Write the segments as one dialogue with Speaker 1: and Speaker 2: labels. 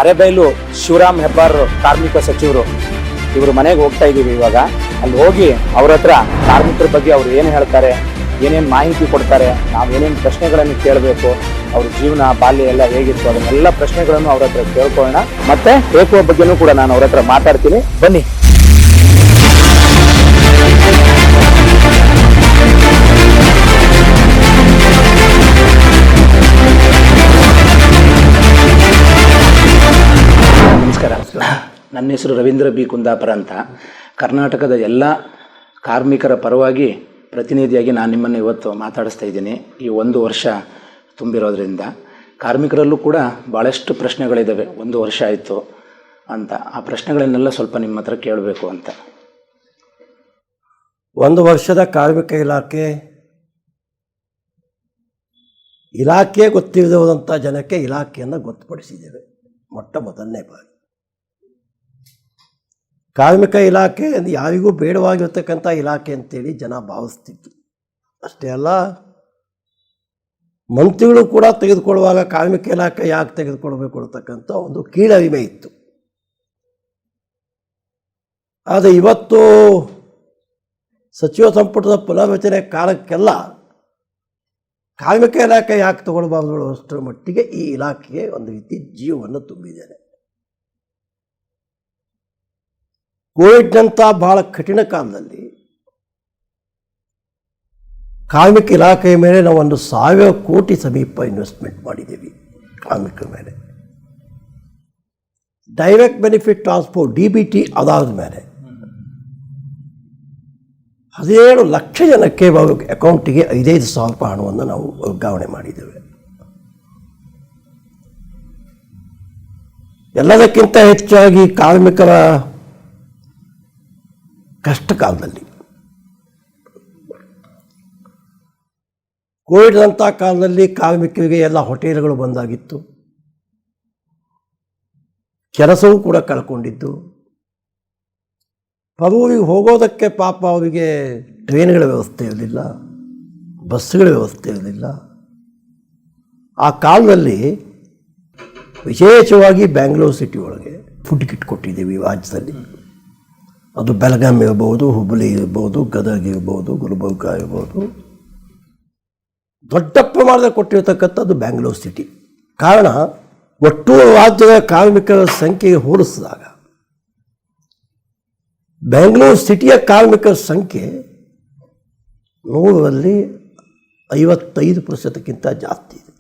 Speaker 1: ಅರೆಬೈಲು ಶಿವರಾಮ್ ಹೆಬ್ಬಾರ್ ಕಾರ್ಮಿಕ ಸಚಿವರು ಇವರು ಮನೆಗೆ ಹೋಗ್ತಾ ಇದೀವಿ ಇವಾಗ. ಅಲ್ಲಿ ಹೋಗಿ ಅವ್ರ ಹತ್ರ ಕಾರ್ಮಿಕರ ಬಗ್ಗೆ ಅವ್ರು ಏನು ಹೇಳ್ತಾರೆ, ಏನೇನು ಮಾಹಿತಿ ಕೊಡ್ತಾರೆ, ನಾವು ಏನೇನು ಪ್ರಶ್ನೆಗಳನ್ನು ಕೇಳಬೇಕು, ಅವ್ರ ಜೀವನ ಬಾಲ್ಯ ಎಲ್ಲ ಹೇಗಿತ್ತು, ಅದನ್ನೆಲ್ಲ ಪ್ರಶ್ನೆಗಳನ್ನು ಅವ್ರ ಹತ್ರ ಕೇಳ್ಕೊಳ್ಳೋಣ. ಮತ್ತೆ ಏಕೋ ಬಗ್ಗೆನೂ ಕೂಡ ನಾನು ಅವ್ರ ಹತ್ರ ಮಾತಾಡ್ತೀನಿ, ಬನ್ನಿ. ನಮಸ್ಕಾರ, ನನ್ನ ಹೆಸರು ರವೀಂದ್ರ ಬಿ ಕುಂದಾಪುರ ಅಂತ. ಕರ್ನಾಟಕದ ಎಲ್ಲ ಕಾರ್ಮಿಕರ ಪರವಾಗಿ ಪ್ರತಿನಿಧಿಯಾಗಿ ನಾನು ನಿಮ್ಮನ್ನು ಇವತ್ತು ಮಾತಾಡಿಸ್ತಾ ಇದ್ದೀನಿ. ಈ 1 ವರ್ಷ ತುಂಬಿರೋದ್ರಿಂದ ಕಾರ್ಮಿಕರಲ್ಲೂ ಕೂಡ ಭಾಳಷ್ಟು ಪ್ರಶ್ನೆಗಳಿದ್ದಾವೆ. 1 ವರ್ಷ ಆಯಿತು ಅಂತ ಆ ಪ್ರಶ್ನೆಗಳನ್ನೆಲ್ಲ ಸ್ವಲ್ಪ ನಿಮ್ಮ ಹತ್ರ ಕೇಳಬೇಕು ಅಂತ.
Speaker 2: 1 ವರ್ಷದ ಕಾರ್ಮಿಕ ಇಲಾಖೆ ಗೊತ್ತಿಲ್ಲದಂಥ ಜನಕ್ಕೆ ಇಲಾಖೆಯನ್ನು ಗೊತ್ತುಪಡಿಸಿದ್ದೇವೆ. ಮೊಟ್ಟ ಮೊದಲನೇ ಬಾರಿ ಕಾರ್ಮಿಕ ಇಲಾಖೆ ಯಾರಿಗೂ ಬೇಡವಾಗಿರ್ತಕ್ಕಂಥ ಇಲಾಖೆ ಅಂತೇಳಿ ಜನ ಭಾವಿಸ್ತಿತ್ತು. ಅಷ್ಟೇ ಅಲ್ಲ, ಮಂತ್ರಿಗಳು ಕೂಡ ತೆಗೆದುಕೊಳ್ಳುವಾಗ ಕಾರ್ಮಿಕ ಇಲಾಖೆ ಯಾಕೆ ತೆಗೆದುಕೊಳ್ಬೇಕು ಅಂತಕ್ಕಂಥ ಒಂದು ಕೀಳರಿಮೆ ಇತ್ತು. ಆದರೆ ಇವತ್ತು ಸಚಿವ ಸಂಪುಟದ ಪುನರ್ರಚನೆ ಕಾಲಕ್ಕೆಲ್ಲ ಕಾರ್ಮಿಕ ಇಲಾಖೆ ಯಾಕೆ ತಗೊಳ್ಬಾರ್ದು ಅಷ್ಟರ ಮಟ್ಟಿಗೆ ಈ ಇಲಾಖೆಗೆ ಒಂದು ರೀತಿ ಜೀವವನ್ನು ತುಂಬಿದ್ದೇನೆ. ಕೋವಿಡ್ನಂಥ ಬಹಳ ಕಠಿಣ ಕಾಲದಲ್ಲಿ ಕಾರ್ಮಿಕ ಇಲಾಖೆಯ ಮೇಲೆ ನಾವು 1,000 ಕೋಟಿ ಸಮೀಪ ಇನ್ವೆಸ್ಟ್ಮೆಂಟ್ ಮಾಡಿದ್ದೀವಿ. ಕಾರ್ಮಿಕರ ಮೇಲೆ ಡೈರೆಕ್ಟ್ ಬೆನಿಫಿಟ್ ಟ್ರಾನ್ಸ್ಪೋರ್ಟ್ DBT ಅದಾದ ಮೇಲೆ 17 ಲಕ್ಷ ಜನಕ್ಕೆ ಅಕೌಂಟಿಗೆ 5,000 ರೂಪಾಯಿ ಹಣವನ್ನು ನಾವು ವರ್ಗಾವಣೆ ಮಾಡಿದ್ದೇವೆ. ಎಲ್ಲದಕ್ಕಿಂತ ಹೆಚ್ಚಾಗಿ ಕಾರ್ಮಿಕರ ಕಷ್ಟ ಕಾಲದಲ್ಲಿ, ಕೋವಿಡ್ ಅಂಥ ಕಾಲದಲ್ಲಿ ಕಾರ್ಮಿಕರಿಗೆ ಎಲ್ಲ ಹೋಟೆಲ್ಗಳು ಬಂದಾಗಿತ್ತು, ಕೆಲಸವೂ ಕೂಡ ಕಳ್ಕೊಂಡಿದ್ದು. ಪರೂರಿಗೆ ಹೋಗೋದಕ್ಕೆ ಪಾಪ ಅವರಿಗೆ ಟ್ರೈನ್ಗಳ ವ್ಯವಸ್ಥೆ ಇರಲಿಲ್ಲ, ಬಸ್ಗಳ ವ್ಯವಸ್ಥೆ ಇರಲಿಲ್ಲ. ಆ ಕಾಲದಲ್ಲಿ ವಿಶೇಷವಾಗಿ ಬ್ಯಾಂಗ್ಳೂರು ಸಿಟಿ ಒಳಗೆ ಫುಡ್ ಕಿಟ್ ಕೊಟ್ಟಿದ್ದೀವಿ ರಾಜ್ಯದಲ್ಲಿ. ಅದು ಬೆಳಗಾಂ ಇರ್ಬೋದು, ಹುಬ್ಬಳ್ಳಿ ಇರ್ಬೋದು, ಗದಗ ಇರ್ಬೋದು, ಗುಲ್ಬರ್ಗ ಇರ್ಬೋದು. ದೊಡ್ಡ ಪ್ರಮಾಣದಲ್ಲಿ ಕೊಟ್ಟಿರ್ತಕ್ಕಂಥದ್ದು ಬ್ಯಾಂಗ್ಳೂರು ಸಿಟಿ. ಕಾರಣ, ಒಟ್ಟು ರಾಜ್ಯದ ಕಾರ್ಮಿಕರ ಸಂಖ್ಯೆಗೆ ಹೋಲಿಸಿದಾಗ ಬೆಂಗಳೂರು ಸಿಟಿಯ ಕಾರ್ಮಿಕರ ಸಂಖ್ಯೆ 100ರಲ್ಲಿ 55%ಕ್ಕಿಂತ ಜಾಸ್ತಿ ಇದೆ.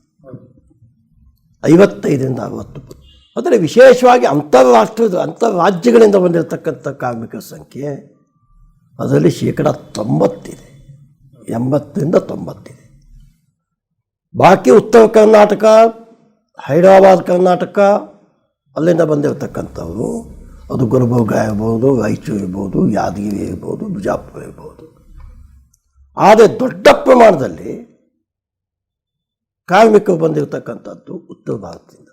Speaker 2: 55ರಿಂದ 60%. ಆದರೆ ವಿಶೇಷವಾಗಿ ಅಂತರ್ರಾಜ್ಯಗಳಿಂದ ಬಂದಿರತಕ್ಕಂಥ ಕಾರ್ಮಿಕರ ಸಂಖ್ಯೆ ಅದರಲ್ಲಿ 90% ಇದೆ, 80ರಿಂದ 90% ಇದೆ. ಬಾಕಿ ಉತ್ತರ ಕರ್ನಾಟಕ, ಹೈದರಾಬಾದ್ ಕರ್ನಾಟಕ ಅಲ್ಲಿಂದ ಬಂದಿರತಕ್ಕಂಥವರು, ಅದು ಗುಲ್ಬರ್ಗ ಇರ್ಬೋದು, ರಾಯಚೂರು ಇರ್ಬೋದು, ಯಾದಗಿರಿ ಇರ್ಬೋದು, ಬಿಜಾಪುರ ಇರ್ಬೋದು. ಆದರೆ ದೊಡ್ಡ ಪ್ರಮಾಣದಲ್ಲಿ ಕಾರ್ಮಿಕರು ಬಂದಿರತಕ್ಕಂಥದ್ದು ಉತ್ತರ ಭಾರತದಿಂದ.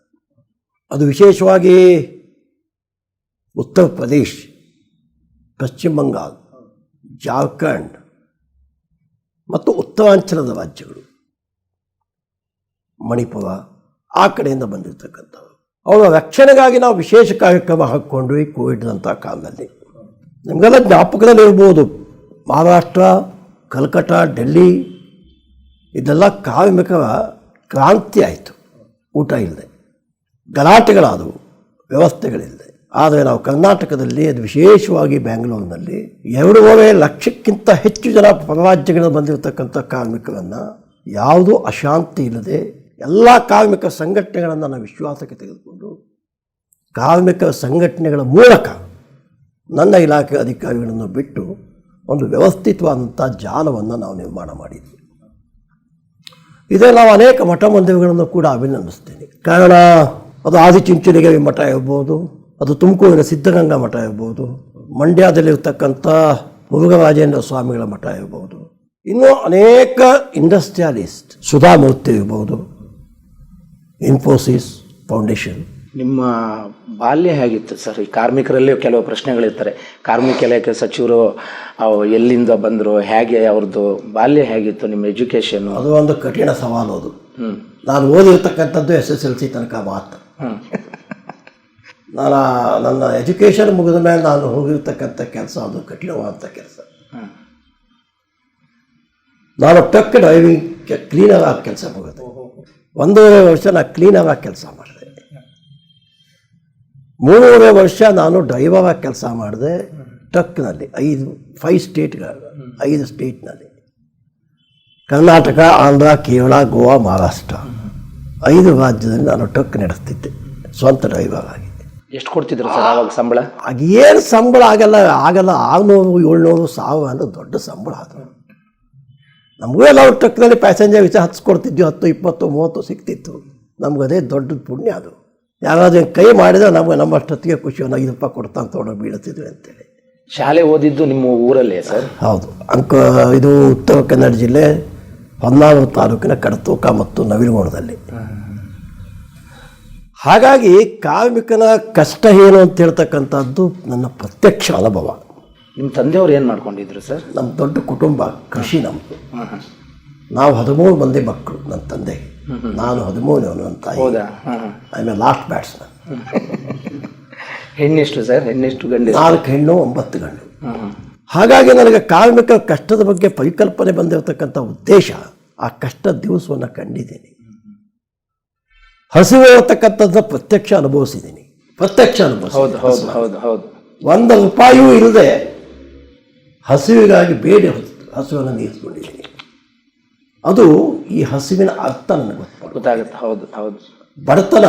Speaker 2: ಅದು ವಿಶೇಷವಾಗಿ ಉತ್ತರ ಪ್ರದೇಶ್, ಪಶ್ಚಿಮ ಬಂಗಾಳ, ಜಾರ್ಖಂಡ್ ಮತ್ತು ಉತ್ತರಾಂಚಲದ ರಾಜ್ಯಗಳು, ಮಣಿಪುರ, ಆ ಕಡೆಯಿಂದ ಬಂದಿರತಕ್ಕಂಥವ್ರು. ಅವರ ರಕ್ಷಣೆಗಾಗಿ ನಾವು ವಿಶೇಷ ಕಾರ್ಯಕ್ರಮ ಹಾಕ್ಕೊಂಡ್ವಿ ಕೋವಿಡ್ನಂಥ ಕಾಲದಲ್ಲಿ. ನಿಮಗೆಲ್ಲ ಜ್ಞಾಪಕದಲ್ಲಿ ಇರ್ಬೋದು, ಮಹಾರಾಷ್ಟ್ರ, ಕಲ್ಕಟ್ಟ, ಡೆಲ್ಲಿ ಇದೆಲ್ಲ ಕಾರ್ಮಿಕರ ಕ್ರಾಂತಿ ಆಯಿತು. ಊಟ ಇಲ್ಲದೆ, ಗಲಾಟೆಗಳಾದವು, ವ್ಯವಸ್ಥೆಗಳಿಲ್ಲದೆ. ಆದರೆ ನಾವು ಕರ್ನಾಟಕದಲ್ಲಿ, ಅದು ವಿಶೇಷವಾಗಿ ಬ್ಯಾಂಗ್ಳೂರಿನಲ್ಲಿ 2.5 ಲಕ್ಷಕ್ಕಿಂತ ಹೆಚ್ಚು ಜನ ಹೊರರಾಜ್ಯಗಳಿಂದ ಬಂದಿರತಕ್ಕಂಥ ಕಾರ್ಮಿಕರನ್ನು ಯಾವುದೂ ಅಶಾಂತಿ ಇಲ್ಲದೆ ಎಲ್ಲ ಕಾರ್ಮಿಕ ಸಂಘಟನೆಗಳನ್ನು ನಾವು ವಿಶ್ವಾಸಕ್ಕೆ ತೆಗೆದುಕೊಂಡು ಕಾರ್ಮಿಕ ಸಂಘಟನೆಗಳ ಮೂಲಕ ನನ್ನ ಇಲಾಖೆ ಅಧಿಕಾರಿಗಳನ್ನು ಬಿಟ್ಟು ಒಂದು ವ್ಯವಸ್ಥಿತವಾದಂಥ ಜಾಲವನ್ನು ನಾವು ನಿರ್ಮಾಣ ಮಾಡಿದ್ವಿ. ಇದೇ ನಾವು ಅನೇಕ ಮಠ ಮಂದಿರಗಳನ್ನು ಕೂಡ ಅಭಿನಂದಿಸ್ತೀನಿ. ಕಾರಣ, ಅದು ಆದಿಚುಂಚನಗಿರಿ ಮಠ ಇರ್ಬೋದು, ಅದು ತುಮಕೂರಿನ ಸಿದ್ಧಗಂಗಾ ಮಠ ಇರ್ಬೋದು, ಮಂಡ್ಯದಲ್ಲಿರ್ತಕ್ಕಂಥ ಮುರುಘರಾಜೇಂದ್ರ ಸ್ವಾಮಿಗಳ ಮಠ ಇರ್ಬೋದು, ಇನ್ನೂ ಅನೇಕ ಇಂಡಸ್ಟ್ರಿಯಲಿಸ್ಟ್, ಸುಧಾಮೂರ್ತಿ ಇರ್ಬೋದು, ಇನ್ಫೋಸಿಸ್ ಫೌಂಡೇಶನ್.
Speaker 1: ನಿಮ್ಮ ಬಾಲ್ಯ ಹೇಗಿತ್ತು ಸರ್? ಈ ಕಾರ್ಮಿಕರಲ್ಲಿ ಕೆಲವು ಪ್ರಶ್ನೆಗಳಿರ್ತಾರೆ. ಕಾರ್ಮಿಕ ಇಲಾಖೆ ಸಚಿವರು ಎಲ್ಲಿಂದ ಬಂದರು, ಹೇಗೆ ಅವ್ರದ್ದು ಬಾಲ್ಯ ಹೇಗಿತ್ತು, ನಿಮ್ಮ ಎಜುಕೇಷನ್ನು?
Speaker 2: ಅದು ಒಂದು ಕಠಿಣ ಸವಾಲು. ಅದು ನಾನು ಓದಿರ್ತಕ್ಕಂಥದ್ದು SSLC ತನಕ ಮಾತ್ರ. ನನ್ನ ಎಜುಕೇಷನ್ ಮುಗಿದ ಮೇಲೆ ನಾನು ಹೋಗಿರ್ತಕ್ಕಂಥ ಕೆಲಸ ಅದು ಕಠಿಣವಾದಂಥ ಕೆಲಸ. ನಾನು ಟ್ರಕ್ ಡ್ರೈವಿಂಗ್ ಕ್ಲೀನರ್ ಆಗಿ ಕೆಲಸ ಮುಗಿದೆ. 1.5 ವರ್ಷ ನಾನು ಕ್ಲೀನರ್ ಆಗಿ ಕೆಲಸ ಮಾಡಿದೆ. 3.5 ವರ್ಷ ನಾನು ಡ್ರೈವರ್ ಆಗಿ ಕೆಲಸ ಮಾಡಿದೆ ಟ್ರಕ್ನಲ್ಲಿ. 5 ಸ್ಟೇಟ್ಗಳು, 5 ಸ್ಟೇಟ್ನಲ್ಲಿ, ಕರ್ನಾಟಕ, ಆಂಧ್ರ, ಕೇರಳ, ಗೋವಾ, ಮಹಾರಾಷ್ಟ್ರ, 5 ರಾಜ್ಯದಲ್ಲಿ ನಾನು ಟ್ರಕ್ ನಡೆಸ್ತಿದ್ದೆ ಸ್ವಂತ ಡ್ರೈವರ್ ಆಗಿ.
Speaker 1: ಎಷ್ಟು ಕೊಡ್ತಿದ್ರು ಸರ್ ಆವಾಗ ಸಂಬಳ?
Speaker 2: ಏನು ಸಂಬಳ ಆಗಲ್ಲ 600, 700, 1000 ಅಂದ್ರೆ ದೊಡ್ಡ ಸಂಬಳ. ಅದು ನಮಗೂ ನಾವು ಟ್ರಕ್ನಲ್ಲಿ ಪ್ಯಾಸೆಂಜರ್ ವಿಚಾರ ಹಚ್ಕೊಡ್ತಿದ್ವಿ. 10, 20, 30 ಸಿಗ್ತಿತ್ತು. ನಮ್ಗೆ ಅದೇ ದೊಡ್ಡ ಪುಣ್ಯ. ಅದು ಯಾರಾದ್ರೂ ಕೈ ಮಾಡಿದ್ರೆ ನಮ್ಗೆ ನಮ್ಮಷ್ಟೊತ್ತಿಗೆ ಖುಷಿ. 5 ರೂಪಾಯಿ ಕೊಡ್ತಾ ತೊಗೊಂಡು ಬೀಳ್ತಿದ್ವಿ ಅಂತೇಳಿ.
Speaker 1: ಶಾಲೆ ಓದಿದ್ದು ನಿಮ್ಮ ಊರಲ್ಲೇ ಸರ್?
Speaker 2: ಹೌದು. ಇದು ಉತ್ತರ ಕನ್ನಡ ಜಿಲ್ಲೆ ಹೊನ್ನಾವರ ತಾಲೂಕಿನ ಕಡತೋಕ ಮತ್ತು ನವಿಲುಗೋಣದಲ್ಲಿ. ಹಾಗಾಗಿ ಕಾರ್ಮಿಕನ ಕಷ್ಟ ಏನು ಅಂತ ಹೇಳ್ತಕ್ಕಂಥದ್ದು ನನ್ನ ಪ್ರತ್ಯಕ್ಷ ಅನುಭವ.
Speaker 1: ನಿಮ್ಮ ತಂದೆಯವ್ರು ಏನು ಮಾಡ್ಕೊಂಡಿದ್ರು ಸರ್?
Speaker 2: ನಮ್ಮ ದೊಡ್ಡ ಕುಟುಂಬ, ಕೃಷಿ ನಮ್ಮದು. ನಾವು 13 ಮಂದಿ ಮಕ್ಕಳು. ನನ್ನ ತಂದೆ, ನಾನು 13, ನನ್ನ ತಾಯಿ. I may last batsman.
Speaker 1: ಹೆಣ್ಣೆಷ್ಟು ಸರ್? ಹೆಣ್ಣೆಷ್ಟು ಗಂಡು?
Speaker 2: 4 ಹೆಣ್ಣು, 9 ಗಂಡು. ಹಾಗಾಗಿ ನನಗೆ ಕಾರ್ಮಿಕರ ಕಷ್ಟದ ಬಗ್ಗೆ ಪರಿಕಲ್ಪನೆ ಬಂದಿರತಕ್ಕಂಥ ಉದ್ದೇಶ, ಆ ಕಷ್ಟ ದಿವಸವನ್ನು ಕಂಡಿದ್ದೀನಿ. ಹಸಿವು ಇರತಕ್ಕಂಥದ್ದು ಪ್ರತ್ಯಕ್ಷ ಅನುಭವಿಸಿದ್ದೀನಿ.
Speaker 1: ಹೌದು ಹೌದು ಹೌದು ಹೌದು.
Speaker 2: 1 ರೂಪಾಯಿಯೂ ಇಲ್ಲದೆ ಹಸಿವಿಗಾಗಿ ಬೇಡಿ ಹಸುವನ್ನು ನೀರಿಸ್ಕೊಂಡಿದ್ದೀನಿ. ಅದು ಈ ಹಸಿವಿನ ಅರ್ಥ ನನಗೆ
Speaker 1: ಗೊತ್ತಾಗುತ್ತೆ. ಹೌದು ಹೌದು.
Speaker 2: ಬಡತನ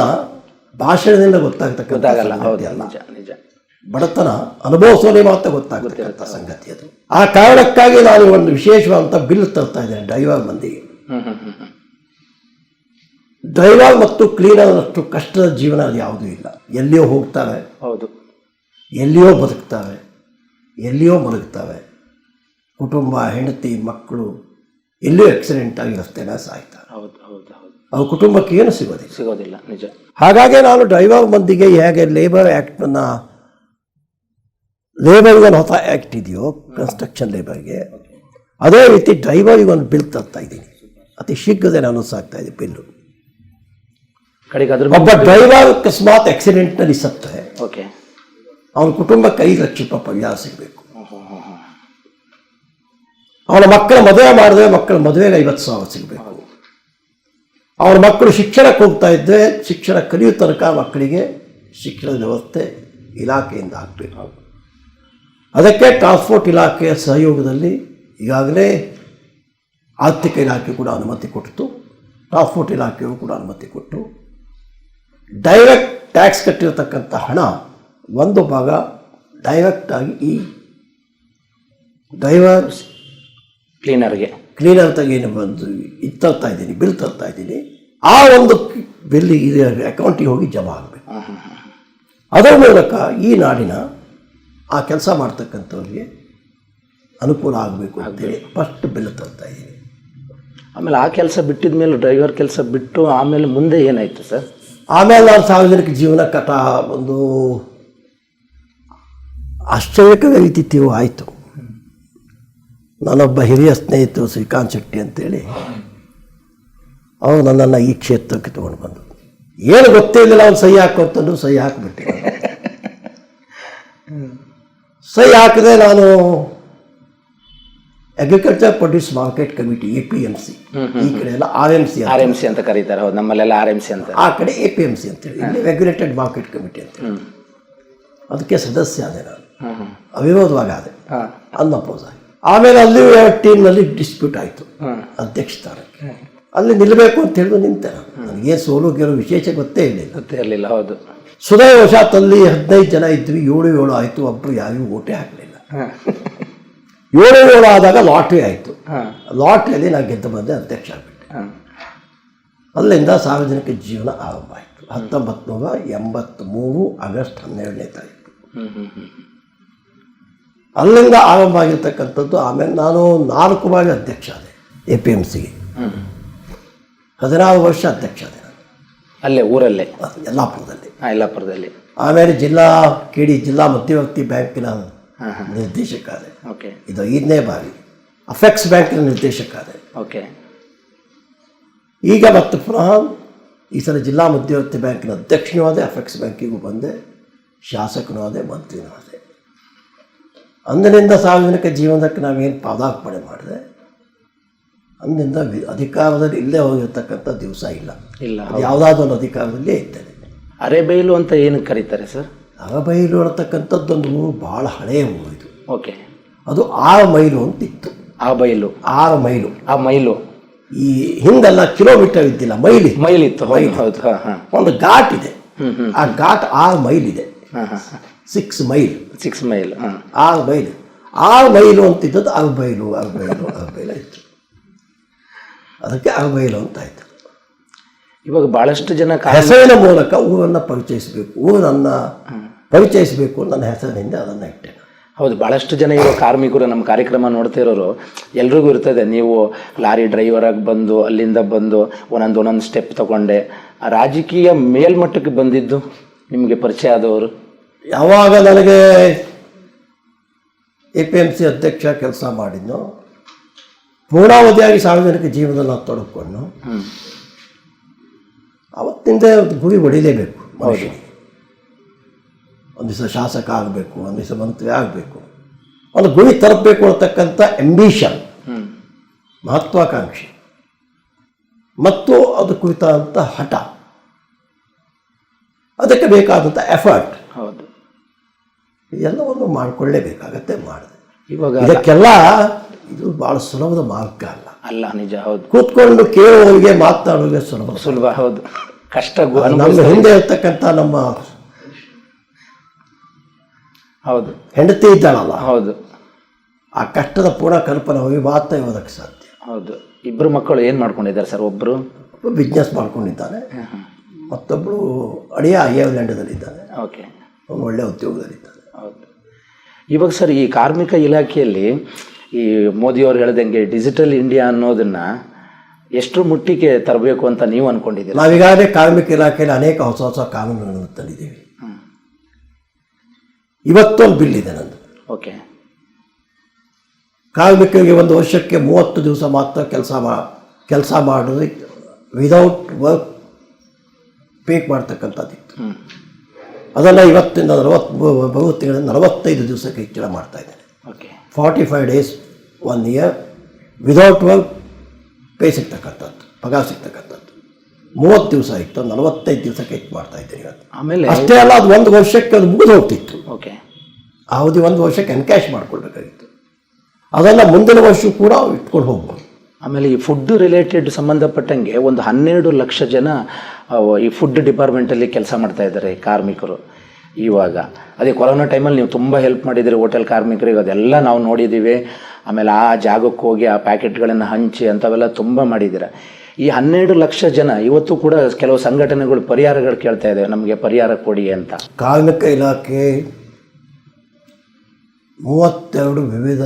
Speaker 2: ಭಾಷಣದಿಂದ ಗೊತ್ತಾಗ್ತಕ್ಕಂಥ
Speaker 1: ನಿಜ.
Speaker 2: ಬಡತನ ಅನುಭವಿಸೋದೇ ಮಾತ್ರ ಗೊತ್ತಾಗ್ತಕ್ಕಂಥ ಸಂಗತಿ ಅದು. ಆ ಕಾರಣಕ್ಕಾಗಿ ನಾನು ಒಂದು ವಿಶೇಷವಾದಂಥ ಬಿಲ್ ತರ್ತಾ ಇದ್ದೇನೆ ಡ್ರೈವರ್ ಮಂದಿಗೆ. ಡ್ರೈವರ್ ಮತ್ತು ಕ್ಲೀನರ್ ಅಷ್ಟು ಕಷ್ಟದ ಜೀವನ ಅದು ಯಾವುದೂ ಇಲ್ಲ. ಎಲ್ಲಿಯೋ ಹೋಗ್ತಾರೆ,
Speaker 1: ಹೌದು,
Speaker 2: ಎಲ್ಲಿಯೋ ಬದುಕ್ತಾರೆ, ಎಲ್ಲಿಯೋ ಮಲಗ್ತಾರೆ. ಕುಟುಂಬ, ಹೆಂಡತಿ, ಮಕ್ಕಳು ಎಲ್ಲಿಯೋ ಆಕ್ಸಿಡೆಂಟ್ ಆಗಿ ರಸ್ತೆನ ಸಾಯ್ತಾರೆ.
Speaker 1: ಹೌದು ಹೌದು ಹೌದು.
Speaker 2: ಅವ್ರ ಕುಟುಂಬಕ್ಕೆ ಏನು ಸಿಗೋದಿಲ್ಲ.
Speaker 1: ನಿಜ.
Speaker 2: ಹಾಗಾಗಿ ನಾನು ಡ್ರೈವರ್ ಮಂದಿಗೆ ಹೇಗೆ ಲೇಬರ್ ಆ್ಯಕ್ಟನ್ನು, ಲೇಬರ್ಗೆ ಒಂದು ಹೊಸ ಆ್ಯಕ್ಟ್ ಇದೆಯೋ ಕನ್ಸ್ಟ್ರಕ್ಷನ್ ಲೇಬರ್ಗೆ, ಅದೇ ರೀತಿ ಡ್ರೈವರಿಗೆ ಒಂದು ಬಿಲ್ ತರ್ತಾ ಇದ್ದೀನಿ. ಅತಿ ಶೀಘ್ರದಲ್ಲಿ ಅನೌನ್ಸ್ ಆಗ್ತಾ ಇದೆ ಬಿಲ್ಲು. ಒಬ್ಬ ಡ್ರೈವರ್ ಅಕಸ್ಮಾತ್ ಆಕ್ಸಿಡೆಂಟ್ನಲ್ಲಿ ಸತ್ತರೆ ಅವನ ಕುಟುಂಬಕ್ಕೆ 5 ಲಕ್ಷ ರೂಪಾಯಿ ಪರಿಹಾರ ಸಿಗಬೇಕು. ಅವನ ಮಕ್ಕಳ ಮದುವೆ ಮಾಡಿದ್ರೆ ಮಕ್ಕಳ ಮದುವೆಗೆ 50,000 ಸಿಗಬೇಕು. ಅವನ ಮಕ್ಕಳು ಶಿಕ್ಷಣಕ್ಕೆ ಹೋಗ್ತಾ ಇದ್ದರೆ ಶಿಕ್ಷಣ ಕಲಿಯೋ ತನಕ ಮಕ್ಕಳಿಗೆ ಶಿಕ್ಷಣದ ವ್ಯವಸ್ಥೆ ಇಲಾಖೆಯಿಂದ ಆಗಬೇಕು. ಅದಕ್ಕೆ ಟ್ರಾನ್ಸ್ಪೋರ್ಟ್ ಇಲಾಖೆಯ ಸಹಯೋಗದಲ್ಲಿ ಈಗಾಗಲೇ ಆರ್ಥಿಕ ಇಲಾಖೆ ಕೂಡ ಅನುಮತಿ ಕೊಟ್ಟು, ಟ್ರಾನ್ಸ್ಪೋರ್ಟ್ ಇಲಾಖೆಯು ಕೂಡ ಅನುಮತಿ ಕೊಟ್ಟು, ಡೈರೆಕ್ಟ್ ಟ್ಯಾಕ್ಸ್ ಕಟ್ಟಿರತಕ್ಕಂಥ ಹಣ ಒಂದು ಭಾಗ ಡೈರೆಕ್ಟಾಗಿ ಈ ಡ್ರೈವರ್ ಕ್ಲೀನರ್ ತಗೇನು ಬಂದು ಇದು ತರ್ತಾ ಇದ್ದೀನಿ, ಬಿಲ್ ತರ್ತಾ ಇದ್ದೀನಿ. ಆ ಒಂದು ಬಿಲ್ ಇದು ಅಕೌಂಟಿಗೆ ಹೋಗಿ ಜಮಾ ಆಗಬೇಕು. ಅದರ ಮೂಲಕ ಈ ನಾಡಿನ ಆ ಕೆಲಸ ಮಾಡ್ತಕ್ಕಂಥವ್ರಿಗೆ ಅನುಕೂಲ ಆಗಬೇಕು ಅಂತೇಳಿ ಫಸ್ಟ್ ಬಿಲ್ ತರ್ತಾ ಇದ್ದೀನಿ.
Speaker 1: ಆಮೇಲೆ ಆ ಕೆಲಸ ಬಿಟ್ಟಿದ ಮೇಲೆ, ಡ್ರೈವರ್ ಕೆಲಸ ಬಿಟ್ಟು ಆಮೇಲೆ ಮುಂದೆ ಏನಾಯಿತು ಸರ್?
Speaker 2: ಆಮೇಲೆ ನಾನು ಸಾರ್ವಜನಿಕ ಜೀವನ ಒಂದು ಆಶ್ಚರ್ಯಕರ ರೀತಿ ತೀವ್ರ ಆಯಿತು. ನಾನೊಬ್ಬ ಹಿರಿಯ ಸ್ನೇಹಿತರು ಶ್ರೀಕಾಂತ್ ಶೆಟ್ಟಿ ಅಂತೇಳಿ, ಅವರು ನನ್ನನ್ನು ಈ ಕ್ಷೇತ್ರಕ್ಕೆ ತೊಗೊಂಡು ಬಂದರು. ಏನು ಗೊತ್ತೇ ಇಲ್ಲ, ಅವ್ನು ಸಹಿ ಹಾಕೋತಂದು ಸಹಿ ಹಾಕಿಬಿಟ್ಟೆ. ಸಹಿ ಹಾಕಿದೆ. ನಾನು agriculture produce market committee, APMC, ಈ ಕಡೆ ಎಲ್ಲ RMC
Speaker 1: ಅಂತ ಕರೀತಾರೆ. ನಮ್ಮಲ್ಲೆಲ್ಲ RMC ಅಂತ,
Speaker 2: ಆ ಕಡೆ APMC ಅಂತೇಳಿ, ಇಲ್ಲಿ ರೆಗ್ಯುಲೇಟೆಡ್ ಮಾರ್ಕೆಟ್ ಕಮಿಟಿ ಅಂತೇಳಿ. ಅದಕ್ಕೆ ಸದಸ್ಯ ಆದೆ ನಾನು, ಅವಿರೋಧವಾಗಿ ಆದೆ, ಅನ್ಅಪೋಸ್ ಆಗಿ. ಆಮೇಲೆ ಅಲ್ಲಿ ಟೀಮ್ನಲ್ಲಿ ಡಿಸ್ಪ್ಯೂಟ್ ಆಯಿತು ಅಧ್ಯಕ್ಷ ಸ್ಥಾನಕ್ಕೆ. ಅಲ್ಲಿ ನಿಲ್ಲಬೇಕು ಅಂತ ಹೇಳಿದ್ರು ನಿಂತೆ ನಾನು. ನನಗೆ ಸೋಲು ಗೆಲುವು ವಿಶೇಷ ಗೊತ್ತೇ
Speaker 1: ಇರಲಿಲ್ಲ. ಹೌದು.
Speaker 2: ಸುದೈವಶಾತ್ 15 ಜನ ಇದ್ವಿ. 7 ಆಯಿತು. ಒಬ್ಬರು ಯಾರಿಗೂ ಓಟೇ ಹಾಕಲಿಲ್ಲ. 7 ಆದಾಗ ಲಾಟ್ರಿ ಆಯಿತು. ಲಾಟ್ರಿಯಲ್ಲಿ ನಾನು ಗೆದ್ದು ಬಂದೆ, ಅಧ್ಯಕ್ಷ ಆಗಿಬಿಟ್ಟೆ. ಅಲ್ಲಿಂದ ಸಾರ್ವಜನಿಕ ಜೀವನ ಆರಂಭ ಆಯಿತು. 1983 ಆಗಸ್ಟ್ 12ನೇ ತಾರೀಕು ಅಲ್ಲಿಂದ ಆರಂಭ ಆಗಿರ್ತಕ್ಕಂಥದ್ದು. ಆಮೇಲೆ ನಾನು 4 ಬಾರಿ ಅಧ್ಯಕ್ಷ ಆದೆ APMCಗೆ. 16 ವರ್ಷ ಅಧ್ಯಕ್ಷ ಆದೆ ನಾನು.
Speaker 1: ಅಲ್ಲೇ ಊರಲ್ಲೇ?
Speaker 2: ಯಲ್ಲಾಪುರದಲ್ಲಿ. ಆಮೇಲೆ ಜಿಲ್ಲಾ ಮಧ್ಯವರ್ತಿ ಬ್ಯಾಂಕಿನ ನಿರ್ದೇಶಕ ಆದೆ. ಇದು 5ನೇ ಬಾರಿ. ಅಫೆಕ್ಸ್ ಬ್ಯಾಂಕಿನ ನಿರ್ದೇಶಕ ಆದೆ. ಈಗ ಮತ್ತೆ ಪುನಃ ಈ ಸಲ ಜಿಲ್ಲಾ ಮಧ್ಯವರ್ತಿ ಬ್ಯಾಂಕಿನ ಅಧ್ಯಕ್ಷನೂ ಆದೆ, ಅಫೆಕ್ಸ್ ಬ್ಯಾಂಕಿಗೂ ಬಂದೆ. ಶಾಸಕನೂ ಅದೇ, ಮಂತ್ರಿನೂ ಅದೇ. ಅಂದಿನಿಂದ ಸಾರ್ವಜನಿಕ ಜೀವನಕ್ಕೆ ನಾವೇನು ಪಾದಾರ್ಪಣೆ ಮಾಡಿದೆ, ಅಂದಿನಿಂದ ಅಧಿಕಾರದಲ್ಲಿ ಇಲ್ಲೇ ಹೋಗಿರ್ತಕ್ಕಂಥ ದಿವಸ ಇಲ್ಲ. ಯಾವುದಾದ್ರೂ ಒಂದು ಅಧಿಕಾರದಲ್ಲೇ ಇದ್ದೇನೆ.
Speaker 1: ಅರೆಬೈಲು ಅಂತ ಏನಕ್ಕೆ ಕರೀತಾರೆ ಸರ್?
Speaker 2: ಅರಬೈಲು ಅನ್ನತಕ್ಕಂಥದ್ದೊಂದು ಊರು ಭಾಳ ಹಳೆಯ ಊರು ಇದು.
Speaker 1: ಓಕೆ.
Speaker 2: ಅದು 6 ಮೈಲು ಅಂತಿತ್ತು.
Speaker 1: ಆ ಬೈಲು
Speaker 2: 6 ಮೈಲು.
Speaker 1: ಆ ಮೈಲು
Speaker 2: ಈ ಹಿಂದೆಲ್ಲ ಕಿಲೋಮೀಟರ್ ಇದ್ದಿಲ್ಲ,
Speaker 1: ಮೈಲಿತ್ತು. ಹೌದು.
Speaker 2: ಒಂದು ಘಾಟ್ ಇದೆ, ಆ ಘಾಟ್ 6 ಮೈಲ್ ಇದೆ. 6 mile
Speaker 1: 6 mile
Speaker 2: 6 mile. 6 mile ಅಂತಿದ್ದದ್ದು Arabailu ಇತ್ತು. ಅದಕ್ಕೆ ಅರಬೈಲು ಅಂತ ಆಯ್ತು.
Speaker 1: ಇವಾಗ ಭಾಳಷ್ಟು ಜನ
Speaker 2: ಹೆಸರಿನ ಮೂಲಕ ಊರನ್ನು ಪರಿಚಯಿಸಬೇಕು, ಊರನ್ನು ಪರಿಚಯಿಸಬೇಕು ನನ್ನ ಹೆಸರಿನಿಂದ ಅದನ್ನು ಇಟ್ಟೆ.
Speaker 1: ಹೌದು, ಭಾಳಷ್ಟು ಜನ ಇವಾಗ ಕಾರ್ಮಿಕರು ನಮ್ಮ ಕಾರ್ಯಕ್ರಮ ನೋಡ್ತಾ ಇರೋರು ಎಲ್ರಿಗೂ ಇರ್ತದೆ. ನೀವು ಲಾರಿ ಡ್ರೈವರಾಗಿ ಬಂದು ಅಲ್ಲಿಂದ ಬಂದು ಒಂದೊಂದು ಸ್ಟೆಪ್ ತಗೊಂಡೆ ರಾಜಕೀಯ ಮೇಲ್ಮಟ್ಟಕ್ಕೆ ಬಂದಿದ್ದು ನಿಮಗೆ ಪರಿಚಯ ಆದವರು
Speaker 2: ಯಾವಾಗ ನನಗೆ APMC ಅಧ್ಯಕ್ಷ ಕೆಲಸ ಮಾಡಿದ್ನೋ, ಪೂರ್ಣಾವಧಿಯಾಗಿ ಸಾರ್ವಜನಿಕ ಜೀವನದಲ್ಲಿ ನಾವು ತೊಡಗಿಕೊಂಡು ಅವತ್ತಿಂದ ಗುರಿ ಹೊಡಿಲೇಬೇಕು ಮನುಷ್ಯನಿಗೆ. ಒಂದು ದಿವಸ ಶಾಸಕ ಆಗಬೇಕು, ಒಂದು ದಿವಸ ಮಂತ್ರಿ ಆಗಬೇಕು, ಒಂದು ಗುರಿ ತಲುಪಬೇಕು ಅಂತಕ್ಕಂಥ ಎಂಬಿಷನ್, ಮಹತ್ವಾಕಾಂಕ್ಷೆ ಮತ್ತು ಅದು ಕುರಿತಾದಂಥ ಹಠ, ಅದಕ್ಕೆ ಬೇಕಾದಂಥ ಎಫರ್ಟ್,
Speaker 1: ಹೌದು,
Speaker 2: ಎಲ್ಲವನ್ನು ಮಾಡಿಕೊಳ್ಳೇಬೇಕಾಗತ್ತೆ. ಮಾಡಿದೆ.
Speaker 1: ಇವಾಗ
Speaker 2: ಇದಕ್ಕೆಲ್ಲ ಇದು ಭಾಳ ಸುಲಭದ ಮಾರ್ಗ
Speaker 1: ಅಲ್ಲ. ನಿಜ, ಹೌದು.
Speaker 2: ಕೂತ್ಕೊಂಡು ಕೇಳುವವರಿಗೆ ಮಾತನಾಡುವವರಿಗೆ ಸುಲಭ.
Speaker 1: ಹೌದು, ಕಷ್ಟ.
Speaker 2: ನಮ್ಮ ಹಿಂದೆ ಇರ್ತಕ್ಕಂಥ ನಮ್ಮ
Speaker 1: ಹೌದು
Speaker 2: ಹೆಂಡತಿ ಇದ್ದಾಳಲ್ಲ,
Speaker 1: ಹೌದು,
Speaker 2: ಆ ಕಷ್ಟದ ಪೂರ್ಣ ಕಲ್ಪನೆ ಹೋಗಿ ಮಾತ್ರ ಇರೋದಕ್ಕೆ ಸಾಧ್ಯ.
Speaker 1: ಹೌದು. ಇಬ್ಬರು ಮಕ್ಕಳು ಏನು ಮಾಡ್ಕೊಂಡಿದ್ದಾರೆ ಸರ್? ಒಬ್ಬರು
Speaker 2: ಬಿಸ್ನೆಸ್ ಮಾಡ್ಕೊಂಡಿದ್ದಾನೆ, ಮತ್ತೊಬ್ಬರು ಅಡಿಯ ಐರ್ಲೆಂಡದಲ್ಲಿದ್ದಾನೆ.
Speaker 1: ಓಕೆ.
Speaker 2: ಅವನು ಒಳ್ಳೆಯ ಉದ್ಯೋಗದಲ್ಲಿದ್ದಾನೆ.
Speaker 1: ಹೌದು. ಇವಾಗ ಸರ್, ಈ ಕಾರ್ಮಿಕ ಇಲಾಖೆಯಲ್ಲಿ ಈ ಮೋದಿಯವರು ಹೇಳ್ದಂಗೆ ಡಿಜಿಟಲ್ ಇಂಡಿಯಾ ಅನ್ನೋದನ್ನ ಎಷ್ಟರ ಮಟ್ಟಿಗೆ ತರಬೇಕು ಅಂತ ನೀವು ಅಂದ್ಕೊಂಡಿದ್ದೀರಿ?
Speaker 2: ನಾವೀಗಾಗಲೇ ಕಾರ್ಮಿಕ ಇಲಾಖೆಯಲ್ಲಿ ಅನೇಕ ಹೊಸ ಕಾನೂನುಗಳನ್ನು ತಂದಿದ್ದೀವಿ. ಇವತ್ತೊಂದು ಬಿಲ್ ಇದೆ ನಂದು.
Speaker 1: ಓಕೆ.
Speaker 2: ಕಾರ್ಮಿಕರಿಗೆ 1 ವರ್ಷಕ್ಕೆ 30 ದಿವಸ ಮಾತ್ರ ಕೆಲಸ ಮಾಡೋದು ವಿದೌಟ್ ವರ್ಕ್ ಪೇಕ್ ಮಾಡ್ತಕ್ಕಂಥದ್ದಿತ್ತು. ಅದನ್ನು ಇವತ್ತಿಂದ 40 ತಿಂಗಳಿಂದ 45 ದಿವಸಕ್ಕೆ ಹೆಚ್ಚಳ ಮಾಡ್ತಾ ಇದ್ದೇನೆ.
Speaker 1: Okay.
Speaker 2: 45 days 1 year without work pay ಸಿಗ್ತಕ್ಕಂಥದ್ದು, ಪಗಾರ ಸಿಗ್ತಕ್ಕಂಥದ್ದು. 30 ದಿವಸ ಇತ್ತು, 45 ದಿವಸಕ್ಕೆ ಹೆಚ್ಚು ಮಾಡ್ತಾ ಇದ್ದೀನಿ ಇವತ್ತು.
Speaker 1: ಆಮೇಲೆ
Speaker 2: ಅಷ್ಟೇ ಅಲ್ಲ, ಅದು 1 ವರ್ಷಕ್ಕೆ ಅದು ಮುಗಿದು ಹೋಗ್ತಿತ್ತು.
Speaker 1: ಓಕೆ.
Speaker 2: ಆ ಅವಧಿ 1 ವರ್ಷಕ್ಕೆ ಎನ್ಕ್ಯಾಶ್ ಮಾಡ್ಕೊಳ್ಬೇಕಾಗಿತ್ತು. ಅದನ್ನು ಮುಂದಿನ ವರ್ಷ ಕೂಡ ಇಟ್ಕೊಂಡು ಹೋಗ್ಬೋದು.
Speaker 1: ಆಮೇಲೆ ಈ ಫುಡ್ ರಿಲೇಟೆಡ್ ಸಂಬಂಧಪಟ್ಟಂಗೆ ಒಂದು 12 ಲಕ್ಷ ಜನ ಈ ಫುಡ್ ಡಿಪಾರ್ಟ್ಮೆಂಟಲ್ಲಿ ಕೆಲಸ ಮಾಡ್ತಾ ಇದ್ದಾರೆ ಕಾರ್ಮಿಕರು. ಇವಾಗ ಅದೇ ಕೊರೋನಾ ಟೈಮಲ್ಲಿ ನೀವು ತುಂಬ ಹೆಲ್ಪ್ ಮಾಡಿದ್ದೀರಿ ಹೋಟೆಲ್ ಕಾರ್ಮಿಕರಿಗೆ, ಅದೆಲ್ಲ ನಾವು ನೋಡಿದ್ದೀವಿ. ಆಮೇಲೆ ಆ ಜಾಗಕ್ಕೆ ಹೋಗಿ ಆ ಪ್ಯಾಕೆಟ್ಗಳನ್ನು ಹಂಚಿ ಅಂಥವೆಲ್ಲ ತುಂಬ ಮಾಡಿದ್ದೀರ. ಈ 12 ಲಕ್ಷ ಜನ ಇವತ್ತು ಕೂಡ ಕೆಲವು ಸಂಘಟನೆಗಳು ಪರಿಹಾರಗಳು ಕೇಳ್ತಾ ಇದ್ದಾವೆ, ನಮಗೆ ಪರಿಹಾರ ಕೊಡಿ ಅಂತ.
Speaker 2: ಕಾರ್ಮಿಕ ಇಲಾಖೆ 32 ವಿವಿಧ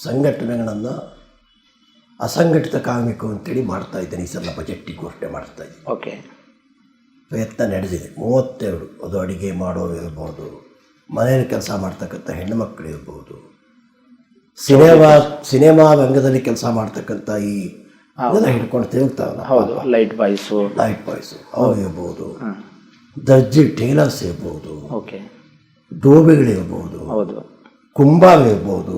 Speaker 2: ಸಂಘಟನೆಗಳನ್ನು ಅಸಂಘಟಿತ ಕಾರ್ಮಿಕರು ಅಂತೇಳಿ ಮಾಡ್ತಾ ಇದ್ದೇನೆ. ಈ ಸಲ ಬಜೆಟ್ಟಿಗೆ ಘೋಷಣೆ ಮಾಡ್ತಾ ಇದ್ದೀನಿ.
Speaker 1: ಓಕೆ.
Speaker 2: ಪ್ರಯತ್ನ ನಡೆದಿದೆ. 32. ಅದು ಅಡುಗೆ ಮಾಡೋರು ಇರ್ಬೋದು, ಮನೆಯಲ್ಲಿ ಕೆಲಸ ಮಾಡ್ತಕ್ಕಂಥ ಹೆಣ್ಣುಮಕ್ಕಳು ಇರ್ಬೋದು, ಸಿನಿಮಾ ರಂಗದಲ್ಲಿ ಕೆಲಸ ಮಾಡ್ತಕ್ಕಂಥ ಈ ಅದೆಲ್ಲ ಹಿಡ್ಕೊಂಡು ತಿರುಗ್ತಾವಲ್ಲ,
Speaker 1: ಹೌದು, ಲೈಟ್ ಬಾಯ್ಸು
Speaker 2: ಅವ್ರು ಇರ್ಬೋದು, ದರ್ಜಿ ಟೇಲರ್ಸ್ ಇರ್ಬೋದು,
Speaker 1: ಓಕೆ,
Speaker 2: ಡೋಬಿಗಳಿರ್ಬೋದು,
Speaker 1: ಹೌದು,
Speaker 2: ಕುಂಬಾರಿರ್ಬೋದು,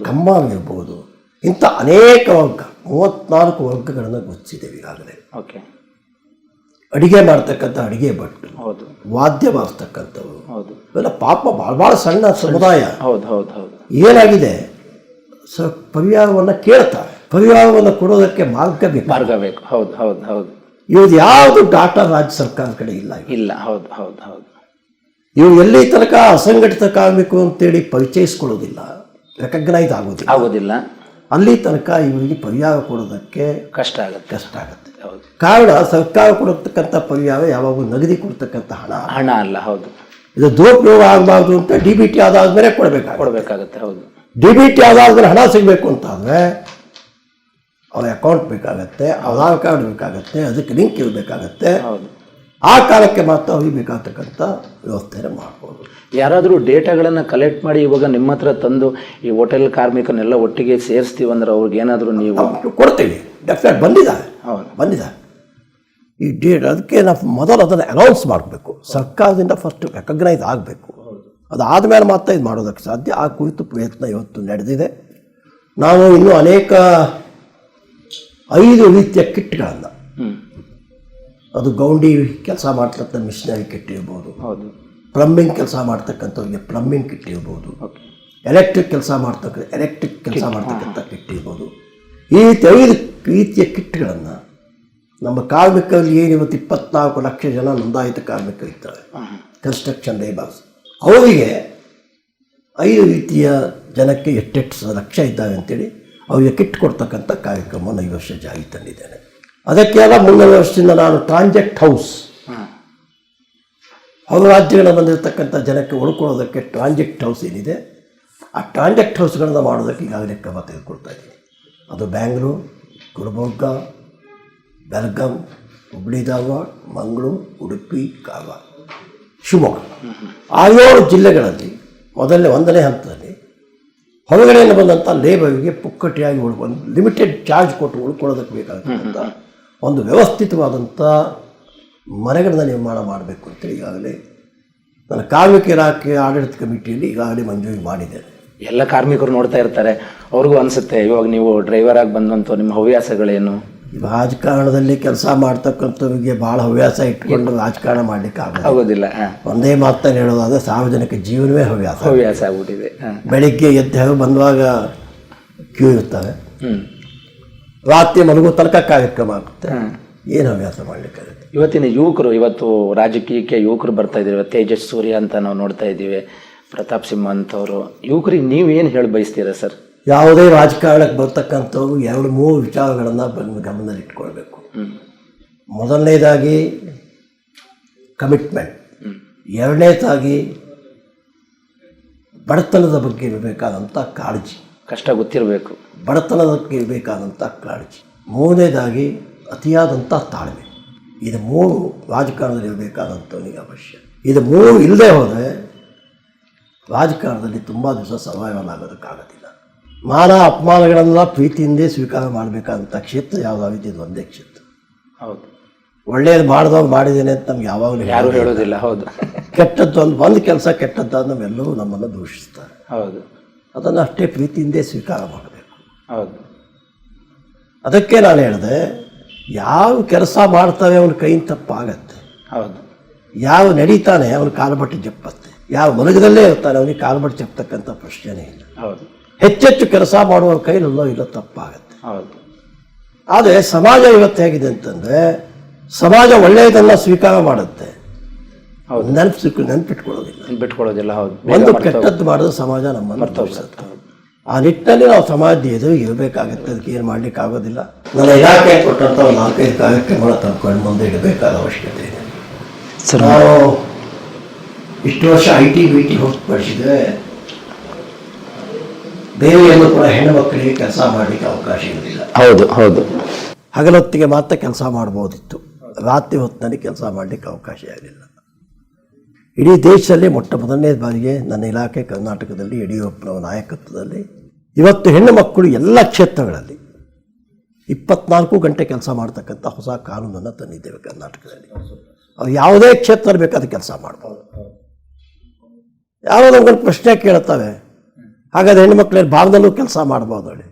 Speaker 2: ಕಂಬಾರಿರ್ಬೋದು, ಇಂಥ ಅನೇಕ ವರ್ಗ 34 ವರ್ಗಗಳನ್ನು ಗುರುತಿಸಿದ್ದೇವೆ ಈಗಾಗಲೇ.
Speaker 1: ಓಕೆ.
Speaker 2: ಅಡಿಗೆ ಮಾಡ್ತಕ್ಕಂಥ ಅಡಿಗೆ ಭಟ್ರು,
Speaker 1: ಹೌದು,
Speaker 2: ವಾದ್ಯ ಬಾರಿಸ್ತಕ್ಕಂಥವ್ರು,
Speaker 1: ಹೌದು,
Speaker 2: ಇವೆಲ್ಲ ಪಾಪ ಭಾಳ ಸಣ್ಣ ಸಮುದಾಯ.
Speaker 1: ಹೌದು ಹೌದು ಹೌದು.
Speaker 2: ಏನಾಗಿದೆ, ಪರಿಹಾರವನ್ನು ಕೇಳ್ತಾರೆ, ಪರಿಹಾರವನ್ನು ಕೊಡೋದಕ್ಕೆ ಮಾರ್ಗ ಬೇಕು.
Speaker 1: ಹೌದು ಹೌದು ಹೌದು.
Speaker 2: ಇವ್ದು ಯಾವುದು ಡಾಟಾ ರಾಜ್ಯ ಸರ್ಕಾರದ ಕಡೆ ಇಲ್ಲ.
Speaker 1: ಹೌದು ಹೌದು ಹೌದು.
Speaker 2: ಇವು ಎಲ್ಲಿ ತನಕ ಅಸಂಘಟಿತ ಕಾರ್ಮಿಕರು ಅಂತೇಳಿ ಪರಿಚಯಿಸ್ಕೊಳ್ಳೋದಿಲ್ಲ, ರೆಕಗ್ನೈಸ್ ಆಗೋದಿಲ್ಲ, ಅಲ್ಲಿ ತನಕ ಇವರಿಗೆ ಪರಿಹಾರ ಕೊಡೋದಕ್ಕೆ ಕಷ್ಟ ಆಗುತ್ತೆ.
Speaker 1: ಹೌದು.
Speaker 2: ಕಾರಣ ಸರ್ಕಾರ ಕೊಡತಕ್ಕಂಥ ಪರಿಹಾರ ಯಾವಾಗೂ ನಗದಿ ಕೊಡ್ತಕ್ಕಂಥ ಹಣ
Speaker 1: ಅಲ್ಲ. ಹೌದು.
Speaker 2: ಇದು ದುರುಪಯೋಗ ಆಗಬಾರ್ದು ಅಂತ DBT ಆದಾದ್ಮೇಲೆ ಕೊಡಬೇಕಾಗುತ್ತೆ.
Speaker 1: ಹೌದು.
Speaker 2: DBT ಆದಾದ್ಮೇಲೆ ಹಣ ಸಿಗಬೇಕು ಅಂತಾದರೆ ಅವ್ರ ಅಕೌಂಟ್ ಬೇಕಾಗತ್ತೆ, ಆಧಾರ್ ಕಾರ್ಡ್ ಬೇಕಾಗತ್ತೆ, ಅದಕ್ಕೆ ಲಿಂಕ್ ಇರಬೇಕಾಗತ್ತೆ.
Speaker 1: ಹೌದು.
Speaker 2: ಆ ಕಾಲಕ್ಕೆ ಮಾತ್ರ ಅವ್ರಿಗೆ ಬೇಕಾಗ್ತಕ್ಕಂಥ ವ್ಯವಸ್ಥೆನ ಮಾಡ್ಬೋದು.
Speaker 1: ಯಾರಾದರೂ ಡೇಟಾಗಳನ್ನು ಕಲೆಕ್ಟ್ ಮಾಡಿ ಇವಾಗ ನಿಮ್ಮ ಹತ್ರ ತಂದು ಈ ಹೋಟೆಲ್ ಕಾರ್ಮಿಕರನ್ನೆಲ್ಲ ಒಟ್ಟಿಗೆ ಸೇರಿಸ್ತೀವಂದ್ರೆ ಅವ್ರಿಗೆ ಏನಾದರೂ ನೀವು
Speaker 2: ಕೊಡ್ತೀವಿ. ಡೆಫಿನೆಟ್ ಬಂದಿದ್ದಾರೆ. ಈ ಡೇಟ್ ಅದಕ್ಕೆ ನಾವು ಮೊದಲು ಅದನ್ನು ಅನೌನ್ಸ್ ಮಾಡಬೇಕು. ಸರ್ಕಾರದಿಂದ ಫಸ್ಟ್ ರೆಕಗ್ನೈಸ್ ಆಗಬೇಕು. ಅದಾದಮೇಲೆ ಮಾತ್ರ ಇದು ಮಾಡೋದಕ್ಕೆ ಸಾಧ್ಯ. ಆ ಕುರಿತು ಪ್ರಯತ್ನ ಇವತ್ತು ನಡೆದಿದೆ. ನಾವು ಇನ್ನೂ ಅನೇಕ 5 ರೀತಿಯ ಕಿಟ್ಗಳನ್ನು, ಅದು ಗೌಂಡಿ ಕೆಲಸ ಮಾಡ್ತಕ್ಕಂಥ ಮಿಷನರಿ ಕಿಟ್ ಇರ್ಬೋದು,
Speaker 1: ಹೌದು,
Speaker 2: ಪ್ಲಂಬಿಂಗ್ ಕೆಲಸ ಮಾಡ್ತಕ್ಕಂಥವ್ರಿಗೆ ಪ್ಲಂಬಿಂಗ್ ಕಿಟ್ ಇರ್ಬೋದು, ಎಲೆಕ್ಟ್ರಿಕ್ ಕೆಲಸ ಮಾಡ್ತಕ್ಕಂಥ ಕಿಟ್ ಇರ್ಬೋದು. ಈ ರೀತಿ 5 ರೀತಿಯ ಕಿಟ್ಗಳನ್ನು ನಮ್ಮ ಕಾರ್ಮಿಕರಲ್ಲಿ ಏನಿವತ್ತು 24 ಲಕ್ಷ ಜನ ನೋಂದಾಯಿತ ಕಾರ್ಮಿಕರಿದ್ದಾರೆ, ಕನ್ಸ್ಟ್ರಕ್ಷನ್ ಲೇಬರ್ಸ್, ಅವರಿಗೆ 5 ರೀತಿಯ ಜನಕ್ಕೆ ಎಷ್ಟು ಲಕ್ಷ ಇದ್ದಾವೆ ಅಂತೇಳಿ ಅವರಿಗೆ ಕಿಟ್ ಕೊಡ್ತಕ್ಕಂಥ ಕಾರ್ಯಕ್ರಮವನ್ನು ಈ ವರ್ಷ ಜಾರಿ ತಂದಿದ್ದೇನೆ. ಅದಕ್ಕೆಲ್ಲ ಮುಂದಿನ ವರ್ಷದಿಂದ ನಾನು ಟ್ರಾನ್ಸಾಕ್ಟ್ ಹೌಸ್, ಹೊರ ರಾಜ್ಯಗಳಿಂದ ಬಂದಿರತಕ್ಕಂಥ ಜನಕ್ಕೆ ಉಳ್ಕೊಳ್ಳೋದಕ್ಕೆ ಟ್ರಾನ್ಸಾಕ್ಟ್ ಹೌಸ್ ಏನಿದೆ, ಆ ಟ್ರಾನ್ಸಾಕ್ಟ್ ಹೌಸ್ಗಳನ್ನು ಮಾಡೋದಕ್ಕೆ ಈಗಾಗಲೇ ಕ್ರಮ ತೆಗೆದುಕೊಳ್ತಾ ಇದ್ದೀನಿ. ಅದು ಬ್ಯಾಂಗ್ಳೂರು, ಗುಲ್ಬರ್ಗ, ಬೆಳಗಾಂ, ಹುಬ್ಬಳ್ಳಿ ಧಾರವಾಡ, ಮಂಗಳೂರು, ಉಡುಪಿ, ಕಾರವಾರ, ಶಿವಮೊಗ್ಗ, 6 ಜಿಲ್ಲೆಗಳಲ್ಲಿ ಒಂದನೇ ಹಂತದಲ್ಲಿ ಹೊರಗಡೆಯಿಂದ ಬಂದಂಥ ಲೇಬರ್ಗೆ ಪುಕ್ಕಟ್ಟಿಯಾಗಿ ಒಂದು ಲಿಮಿಟೆಡ್ ಚಾರ್ಜ್ ಕೊಟ್ಟು ಉಳ್ಕೊಳ್ಳೋದಕ್ಕೆ ಬೇಕಾದಂಥ ಒಂದು ವ್ಯವಸ್ಥಿತವಾದಂಥ ಮನೆಗಳನ್ನು ನಿರ್ಮಾಣ ಮಾಡಬೇಕು ಅಂತೇಳಿ ಈಗಾಗಲೇ ನನ್ನ ಕಾರ್ಮಿಕ ಇಲಾಖೆ ಆಡಳಿತ ಕಮಿಟಿಯಲ್ಲಿ ಈಗಾಗಲೇ ಮಂಜೂರಿ ಮಾಡಿದ್ದೇನೆ.
Speaker 1: ಎಲ್ಲ ಕಾರ್ಮಿಕರು ನೋಡ್ತಾ ಇರ್ತಾರೆ, ಅವ್ರಿಗೂ ಅನಿಸುತ್ತೆ ಇವಾಗ ನೀವು ಡ್ರೈವರ್ ಆಗಿ ಬಂದಂಥ ನಿಮ್ಮ ಹವ್ಯಾಸಗಳೇನು?
Speaker 2: ರಾಜಕಾರಣದಲ್ಲಿ ಕೆಲಸ ಮಾಡ್ತಕ್ಕಂಥವ್ರಿಗೆ ಭಾಳ ಹವ್ಯಾಸ ಇಟ್ಕೊಂಡು ರಾಜಕಾರಣ ಮಾಡಲಿಕ್ಕೆ
Speaker 1: ಆಗೋದಿಲ್ಲ.
Speaker 2: ಒಂದೇ ಮಾತನ್ನು ಹೇಳೋದಾದ್ರೆ ಸಾರ್ವಜನಿಕ ಜೀವನವೇ ಹವ್ಯಾಸ
Speaker 1: ಆಗ್ಬಿಟ್ಟಿದೆ.
Speaker 2: ಬೆಳಿಗ್ಗೆ ಎದ್ದು ಬಂದುವಾಗ ಕ್ಯೂ ಇರ್ತವೆ, ರಾತ್ರಿ ಮಲಗೋ ತನಕ ಕಾರ್ಯಕ್ರಮ ಆಗುತ್ತೆ. ಏನು ಹವ್ಯಾಸ ಮಾಡಲಿಕ್ಕಾಗುತ್ತೆ?
Speaker 1: ಇವತ್ತಿನ ಯುವಕರು, ಇವತ್ತು ರಾಜಕೀಯಕ್ಕೆ ಯುವಕರು ಬರ್ತಾ ಇದ್ದೀವಿ. ತೇಜಸ್ ಸೂರ್ಯ ಅಂತ ನಾವು ನೋಡ್ತಾ ಇದ್ದೀವಿ, ಪ್ರತಾಪ್ ಸಿಂಹ ಅಂತವರು. ಯುವಕರಿಗೆ ನೀವೇನು ಹೇಳಿ ಬಯಸ್ತೀರಾ ಸರ್?
Speaker 2: ಯಾವುದೇ ರಾಜಕಾರಣಕ್ಕೆ ಬರ್ತಕ್ಕಂಥವ್ರು 2-3 ವಿಚಾರಗಳನ್ನು ಗಮನದಲ್ಲಿ ಇಟ್ಕೊಳ್ಬೇಕು. ಮೊದಲನೇದಾಗಿ ಕಮಿಟ್ಮೆಂಟ್, ಎರಡನೇದಾಗಿ ಬಡತನದ ಬಗ್ಗೆ ಇರಬೇಕಾದಂಥ ಕಾಳಜಿ,
Speaker 1: ಕಷ್ಟ ಗೊತ್ತಿರಬೇಕು,
Speaker 2: ಬಡತನದ ಬಗ್ಗೆ ಇರಬೇಕಾದಂಥ ಕಾಳಜಿ, ಮೂರನೇದಾಗಿ ಅತಿಯಾದಂಥ ತಾಳ್ಮೆ. ಇದು 3 ರಾಜಕಾರಣದಲ್ಲಿ ಇರಬೇಕಾದಂಥವನಿಗೆ ಅವಶ್ಯ. ಇದು 3 ಇಲ್ಲದೆ ಹೋದರೆ ರಾಜಕಾರಣದಲ್ಲಿ ತುಂಬ ದಿವಸ ಸರ್ವೈವಲ್ ಆಗೋದಕ್ಕಾಗೋದಿಲ್ಲ. ಮಾನ ಅಪಮಾನಗಳನ್ನೆಲ್ಲ ಪ್ರೀತಿಯಿಂದೇ ಸ್ವೀಕಾರ ಮಾಡಬೇಕಾದಂಥ ಕ್ಷೇತ್ರ ಯಾವುದಾಗಿದೆ, ಇದು ಒಂದೇ ಕ್ಷೇತ್ರ.
Speaker 1: ಹೌದು,
Speaker 2: ಒಳ್ಳೆಯದು ಮಾಡಿದವ್ರು ಮಾಡಿದ್ದೇನೆ ಅಂತ ನಮ್ಗೆ ಯಾವಾಗಲೂ
Speaker 1: ಯಾರು ಹೇಳೋದಿಲ್ಲ. ಹೌದು,
Speaker 2: ಕೆಟ್ಟದ್ದು ಒಂದು ಕೆಲಸ ಕೆಟ್ಟದ್ದಾದ ನಾವೆಲ್ಲರೂ ನಮ್ಮನ್ನು ದೂಷಿಸ್ತಾರೆ.
Speaker 1: ಹೌದು,
Speaker 2: ಅದನ್ನು ಅಷ್ಟೇ ಪ್ರೀತಿಯಿಂದೇ ಸ್ವೀಕಾರ ಮಾಡಬೇಕು.
Speaker 1: ಹೌದು,
Speaker 2: ಅದಕ್ಕೆ ನಾನು ಹೇಳಿದೆ, ಯಾವ ಕೆಲಸ ಮಾಡ್ತಾವೆ ಅವನ ಕೈಯಿಂದ ತಪ್ಪಾಗತ್ತೆ,
Speaker 1: ಹೌದು,
Speaker 2: ಯಾವ ನಡೀತಾನೆ ಅವನ ಕಾಲುಬಟ್ಟೆ ಜಪ್ಪತ್ತೆ, ಯಾವ ಮಲಗದಲ್ಲೇ ಇರ್ತಾನೆ ಅವನಿಗೆ ಕಾಲುಬಟ್ಟೆ ಜಪ್ಪತಕ್ಕಂಥ ಪ್ರಶ್ನೆನೇ ಇಲ್ಲ.
Speaker 1: ಹೌದು,
Speaker 2: ಹೆಚ್ಚೆಚ್ಚು ಕೆಲಸ ಮಾಡುವ ಕೈಲಲ್ಲೋ ಇಲ್ಲ ತಪ್ಪಾಗತ್ತೆ.
Speaker 1: ಹೌದು.
Speaker 2: ಆದರೆ ಸಮಾಜ ಇವತ್ತು ಹೇಗಿದೆ ಅಂತಂದರೆ, ಸಮಾಜ ಒಳ್ಳೆಯದನ್ನು ಸ್ವೀಕಾರ ಮಾಡುತ್ತೆ,
Speaker 1: ಬಿಟ್ಕೊಳ್ಳೋದಿಲ್ಲ. ಹೌದು,
Speaker 2: ಒಂದು ಕೆಟ್ಟದ್ದು ಮಾಡಿದ್ರೆ ಸಮಾಜ ನಮ್ಮನ್ನು ತೋರಿಸುತ್ತೆ. ಆ ನಿಟ್ಟಿನಲ್ಲಿ ನಾವು ಸಮಾಜದ ಎದುರು ಇರಬೇಕಾಗುತ್ತೆ. ಅದಕ್ಕೆ ಏನು ಮಾಡಲಿಕ್ಕೆ ಆಗೋದಿಲ್ಲ. ನನ್ನ ಇಲಾಖೆ ಕೊಟ್ಟಂಥ 4-5 ಕಾರ್ಯಕ್ರಮಗಳ ತಂದ್ಕೊಂಡು ಮುಂದೆ ಇಡಬೇಕಾದ ಅವಶ್ಯಕತೆ ಇದೆ. ನಾವು ಇಷ್ಟು ವರ್ಷ IT BT ಹೊರತುಪಡಿಸಿದರೆ ಬೇರೆ ಎಲ್ಲೂ ಕೂಡ ಹೆಣ್ಣು ಮಕ್ಕಳಿಗೆ ಕೆಲಸ ಮಾಡಲಿಕ್ಕೆ ಅವಕಾಶ ಇರಲಿಲ್ಲ.
Speaker 1: ಹೌದು, ಹೌದು.
Speaker 2: ಹಗಲೊತ್ತಿಗೆ ಮಾತ್ರ ಕೆಲಸ ಮಾಡ್ಬೋದಿತ್ತು, ರಾತ್ರಿ ಹೊತ್ತಿನಲ್ಲಿ ಕೆಲಸ ಮಾಡಲಿಕ್ಕೆ ಅವಕಾಶ ಆಗಲಿಲ್ಲ. ಇಡೀ ದೇಶದಲ್ಲಿ ಮೊದಲನೇ ಬಾರಿಗೆ ನನ್ನ ಇಲಾಖೆ ಕರ್ನಾಟಕದಲ್ಲಿ ಯಡಿಯೂರಪ್ಪನವರ ನಾಯಕತ್ವದಲ್ಲಿ ಇವತ್ತು ಹೆಣ್ಣು ಮಕ್ಕಳು ಎಲ್ಲ ಕ್ಷೇತ್ರಗಳಲ್ಲಿ 24 ಗಂಟೆ ಕೆಲಸ ಮಾಡ್ತಕ್ಕಂಥ ಹೊಸ ಕಾನೂನನ್ನು ತಂದಿದ್ದೇವೆ ಕರ್ನಾಟಕದಲ್ಲಿ. ಅವ್ರು ಯಾವುದೇ ಕ್ಷೇತ್ರ ಬೇಕಾದ ಕೆಲಸ ಮಾಡ್ಬೋದು. ಯಾವುದೋ ಒಂದು ಪ್ರಶ್ನೆ ಕೇಳ್ತವೆ, ಹಾಗಾದ್ರೆ ಹೆಣ್ಣು ಮಕ್ಕಳಲ್ಲಿ ಭಾರತದಲ್ಲೂ ಕೆಲಸ ಮಾಡ್ಬೋದು ಹೇಳಿ.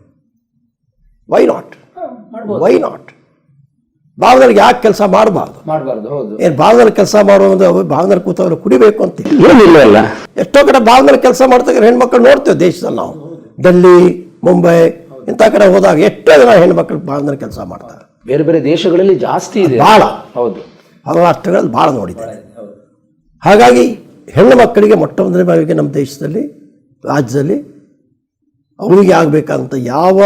Speaker 2: ವೈ ನಾಟ್ ಭಾರತದಲ್ಲಿ ಯಾಕೆ ಕೆಲಸ ಮಾಡಬಾರ್ದು?
Speaker 1: ಹೌದು.
Speaker 2: ಏನು ಭಾರತದಲ್ಲಿ ಕೆಲಸ ಮಾಡುವುದು ಭಾರತದಲ್ಲಿ ಕೂತವ್ರು ಕುಡಿಬೇಕು ಅಂತ
Speaker 1: ಏನಿಲ್ಲ.
Speaker 2: ಎಷ್ಟೋ ಕಡೆ ಭಾರತದಲ್ಲಿ ಕೆಲಸ ಮಾಡ್ತಕ್ಕ ಹೆಣ್ಮಕ್ಳು ನೋಡ್ತೇವೆ ದೇಶದಲ್ಲಿ. ನಾವು ಡೆಲ್ಲಿ, ಮುಂಬೈ ಇಂಥ ಕಡೆ ಹೋದಾಗ ಎಷ್ಟೋ ಜನ ಹೆಣ್ಮಕ್ಳು ಭಾರತದಲ್ಲಿ ಕೆಲಸ ಮಾಡ್ತಾರೆ.
Speaker 1: ಬೇರೆ ಬೇರೆ ದೇಶಗಳಲ್ಲಿ ಜಾಸ್ತಿ ಇದೆ,
Speaker 2: ಭಾಳ.
Speaker 1: ಹೌದು,
Speaker 2: ರಾಷ್ಟ್ರಗಳಲ್ಲಿ ಭಾಳ ನೋಡಿದ್ದೇನೆ. ಹಾಗಾಗಿ ಹೆಣ್ಣು ಮಕ್ಕಳಿಗೆ ಮೊದಲನೇ ಬಾರಿಗೆ ನಮ್ಮ ದೇಶದಲ್ಲಿ, ರಾಜ್ಯದಲ್ಲಿ ಅವರಿಗೆ ಆಗಬೇಕಾದಂಥ ಯಾವ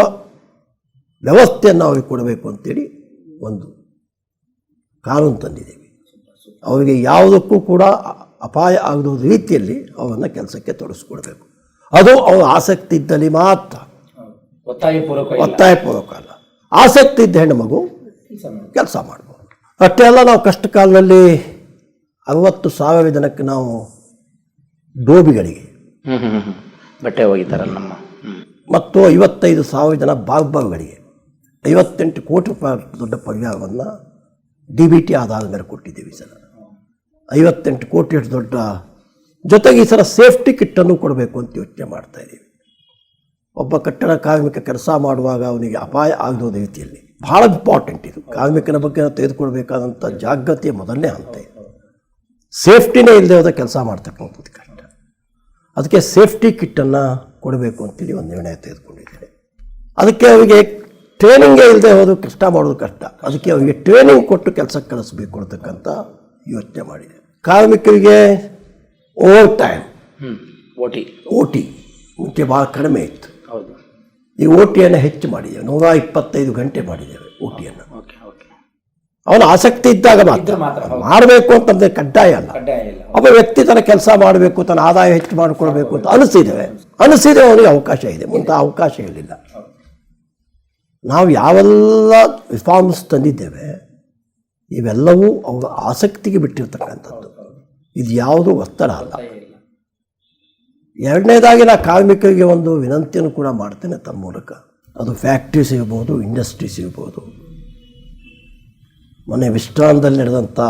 Speaker 2: ವ್ಯವಸ್ಥೆಯನ್ನು ಅವ್ರಿಗೆ ಕೊಡಬೇಕು ಅಂತೇಳಿ ಒಂದು ಕಾನೂನು ತಂದಿದ್ದೀವಿ. ಅವರಿಗೆ ಯಾವುದಕ್ಕೂ ಕೂಡ ಅಪಾಯ ಆಗದ ರೀತಿಯಲ್ಲಿ ಅವರನ್ನು ಕೆಲಸಕ್ಕೆ ತೊಡಗಿಸ್ಕೊಡ್ಬೇಕು. ಅದು ಅವರ ಆಸಕ್ತಿ ಇದ್ದಲ್ಲಿ ಮಾತ್ರ, ಒತ್ತಾಯಪೂರ್ವಕ ಅಲ್ಲ. ಆಸಕ್ತಿ ಇದ್ದ ಹೆಣ್ಣು ಮಗು ಕೆಲಸ ಮಾಡ್ಬೋದು. ಅಷ್ಟೇ ಅಲ್ಲ, ನಾವು ಕಷ್ಟ ಕಾಲದಲ್ಲಿ 60,000 ಜನಕ್ಕೆ ನಾವು ಡೋಬಿಗಳಿಗೆ
Speaker 1: ಬಟ್ಟೆ ಹೋಗಿದ್ದಾರಲ್ಲ ನಮ್ಮ,
Speaker 2: ಮತ್ತು 55,000 ಜನ ಬಾಗ್ಬಾಗ್ಗಳಿಗೆ 58 ಕೋಟಿ ರೂಪಾಯಿ ದೊಡ್ಡ ಪರಿಹಾರವನ್ನು DBT ಆಧಾರದ ಮೇಲೆ ಕೊಟ್ಟಿದ್ದೀವಿ ಸರ್. 58 ಕೋಟಿ ದೊಡ್ಡ ಜೊತೆಗೆ ಈ ಸಲ ಸೇಫ್ಟಿ ಕಿಟ್ಟನ್ನು ಕೊಡಬೇಕು ಅಂತ ಯೋಚನೆ ಮಾಡ್ತಾ ಇದ್ದೀವಿ. ಒಬ್ಬ ಕಟ್ಟಡ ಕಾರ್ಮಿಕ ಕೆಲಸ ಮಾಡುವಾಗ ಅವನಿಗೆ ಅಪಾಯ ಆಗದ ರೀತಿಯಲ್ಲಿ ಭಾಳ ಇಂಪಾರ್ಟೆಂಟ್ ಇದು. ಕಾರ್ಮಿಕನ ಬಗ್ಗೆ ನಾವು ತೆಗೆದುಕೊಳ್ಬೇಕಾದಂಥ ಜಾಗೃತಿಯ ಮೊದಲನೇ ಹಂತ ಇದು. ಸೇಫ್ಟಿನೇ ಇಲ್ಲದೆ ಹೋದ ಕೆಲಸ ಮಾಡ್ತಕ್ಕಂಥದ್ದು ಕಷ್ಟ. ಅದಕ್ಕೆ ಸೇಫ್ಟಿ ಕಿಟ್ಟನ್ನು ಕೊಡಬೇಕು ಅಂತೇಳಿ ಒಂದು ನಿರ್ಣಯ ತೆಗೆದುಕೊಂಡಿದ್ದೇನೆ. ಅದಕ್ಕೆ ಅವರಿಗೆ ಟ್ರೈನಿಂಗೇ ಇಲ್ಲದೆ ಹೋದು ಕಷ್ಟ ಮಾಡೋದು ಕಷ್ಟ. ಅದಕ್ಕೆ ಅವರಿಗೆ ಟ್ರೈನಿಂಗ್ ಕೊಟ್ಟು ಕೆಲಸಕ್ಕೆ ಕಳಿಸ್ಬೇಕು ಅಂತಕ್ಕಂಥ ಯೋಚನೆ ಮಾಡಿದೆ. ಕಾರ್ಮಿಕರಿಗೆ ಓವರ್ ಟೈಮ್ ಓ ಟಿ ಮುಂಚೆ ಭಾಳ ಕಡಿಮೆ ಇತ್ತು.
Speaker 1: ಹೌದು.
Speaker 2: ಈ ಓ ಟಿಯನ್ನು ಹೆಚ್ಚು ಮಾಡಿದ್ದೇವೆ. 125 ಗಂಟೆ ಮಾಡಿದ್ದೇವೆ ಓ ಟಿಯನ್ನು. ಅವನ ಆಸಕ್ತಿ ಇದ್ದಾಗ ಮಾತ್ರ ಮಾಡಬೇಕು ಅಂತಂದರೆ ಕಡ್ಡಾಯ ಅಲ್ಲ. ಒಬ್ಬ ವ್ಯಕ್ತಿ ತನ್ನ ಕೆಲಸ ಮಾಡಬೇಕು, ತನ್ನ ಆದಾಯ ಹೆಚ್ಚು ಮಾಡಿಕೊಳ್ಬೇಕು ಅಂತ ಅನಿಸಿದೆ ಅವನಿಗೆ ಅವಕಾಶ ಇದೆ. ಮುಂದೆ ಅವಕಾಶ ಇರಲಿಲ್ಲ. ನಾವು ಯಾವೆಲ್ಲ ರಿಫಾರ್ಮ್ಸ್ ತಂದಿದ್ದೇವೆ ಇವೆಲ್ಲವೂ ಅವರ ಆಸಕ್ತಿಗೆ ಬಿಟ್ಟಿರ್ತಕ್ಕಂಥದ್ದು. ಇದು ಯಾವುದೂ ಒತ್ತಡ ಅಲ್ಲ. ಎರಡನೇದಾಗಿ ನಾ ಕಾರ್ಮಿಕರಿಗೆ ಒಂದು ವಿನಂತಿಯನ್ನು ಕೂಡ ಮಾಡ್ತೇನೆ ತಮ್ಮ ಮೂಲಕ. ಅದು ಫ್ಯಾಕ್ಟ್ರೀಸ್ ಇರ್ಬೋದು, ಇಂಡಸ್ಟ್ರೀಸ್ ಇರ್ಬೋದು. ಮೊನ್ನೆ ವಿಶ್ರಾಂತದಲ್ಲಿ ನಡೆದಂಥ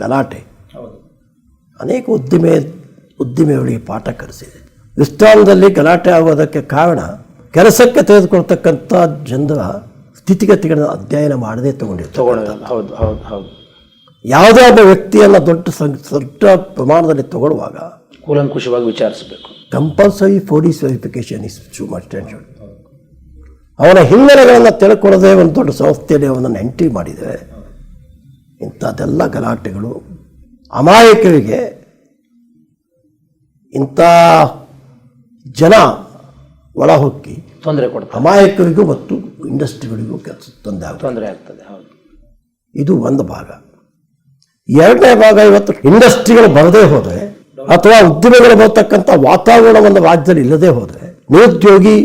Speaker 2: ಗಲಾಟೆ ಅನೇಕ ಉದ್ದಿಮೆಗಳಿಗೆ ಪಾಠ ಕಲಿಸಿದೆ. ವಿಶ್ರಾಂತದಲ್ಲಿ ಗಲಾಟೆ ಆಗೋದಕ್ಕೆ ಕಾರಣ ಕೆಲಸಕ್ಕೆ ತೆಗೆದುಕೊಳ್ತಕ್ಕಂಥ ಜನರ ಸ್ಥಿತಿಗತಿಗಳನ್ನು ಅಧ್ಯಯನ ಮಾಡದೇ ತಗೊಂಡಿರ್ತಾರೆ. ಯಾವುದೇ ಒಬ್ಬ ವ್ಯಕ್ತಿಯನ್ನು ದೊಡ್ಡ ಪ್ರಮಾಣದಲ್ಲಿ ತಗೊಳ್ಳುವಾಗ
Speaker 1: ಕೂಲಂಕುಷವಾಗಿ ವಿಚಾರಿಸಬೇಕು.
Speaker 2: Compulsory police verification is to must and should. ಅವನ ಹಿನ್ನೆಲೆಗಳನ್ನು ತಿಳ್ಕೊಳ್ಳದೆ ಒಂದು ದೊಡ್ಡ ಸಂಸ್ಥೆಯಲ್ಲಿ ಅವನನ್ನು ಎಂಟ್ರಿ ಮಾಡಿದರೆ ಇಂಥದ್ದೆಲ್ಲ ಗಲಾಟೆಗಳು ಅಮಾಯಕರಿಗೆ, ಇಂಥ ಜನ ಒಳ ಹೊಕ್ಕಿ
Speaker 1: ತೊಂದರೆ ಕೊಡ್ತಾರೆ.
Speaker 2: ಅಮಾಯಕರಿಗೂ ಮತ್ತು ಇಂಡಸ್ಟ್ರಿಗಳಿಗೂ ಕೆಲಸ ತೊಂದರೆ
Speaker 1: ಆಗ್ತದೆ. ಹೌದು.
Speaker 2: ಇದು ಒಂದು ಭಾಗ. ಎರಡನೇ ಭಾಗ, ಇವತ್ತು ಇಂಡಸ್ಟ್ರಿಗಳು ಬರದೇ ಹೋದರೆ ಅಥವಾ ಉದ್ಯಮಗಳು ಬರ್ತಕ್ಕಂಥ ವಾತಾವರಣವನ್ನು ರಾಜ್ಯದಲ್ಲಿ ಇಲ್ಲದೆ ಹೋದರೆ ನಿರುದ್ಯೋಗಿ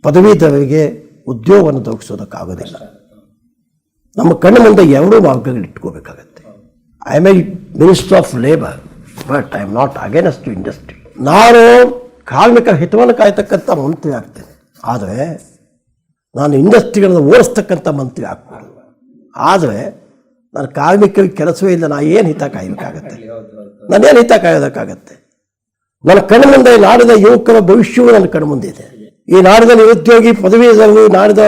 Speaker 2: ಪದವೀಧರರಿಗೆ ಉದ್ಯೋಗವನ್ನು ದೊರಕಿಸೋದಕ್ಕಾಗೋದಿಲ್ಲ. ನಮ್ಮ ಕಣ್ಣು ಮುಂದೆ ಎರಡೂ ಮಾರ್ಗಗಳು ಇಟ್ಕೋಬೇಕಾಗತ್ತೆ. I am a minister of labour, but I am not against to industry. ನಾನು ಕಾರ್ಮಿಕರ ಹಿತವನ್ನು ಕಾಯ್ತಕ್ಕಂಥ ಮಂತ್ರಿ ಆಗ್ತೇನೆ, ಆದರೆ ನಾನು ಇಂಡಸ್ಟ್ರಿಗಳನ್ನು ಓಡಿಸ್ತಕ್ಕಂಥ ಮಂತ್ರಿ ಆಗ್ಬೋದು. ಆದರೆ ನಾನು ಕಾರ್ಮಿಕರಿಗೆ ಕೆಲಸವೇ ಇಲ್ಲ, ನಾನು ಏನು ಹಿತ ಕಾಯಬೇಕಾಗತ್ತೆ? ನಾನೇನು ಹಿತ ಕಾಯೋದಕ್ಕಾಗತ್ತೆ? ನನ್ನ ಕಣ್ಣು ಮುಂದೆ ನಾಡಿನ ಯುವಕರ ಭವಿಷ್ಯವೂ ನನ್ನ ಕಣ್ಣು ಮುಂದೆ ಇದೆ. ಈ ನಾಡಿನ ನಿರುದ್ಯೋಗಿ ಪದವೀಧರರು, ನಾಡಿನ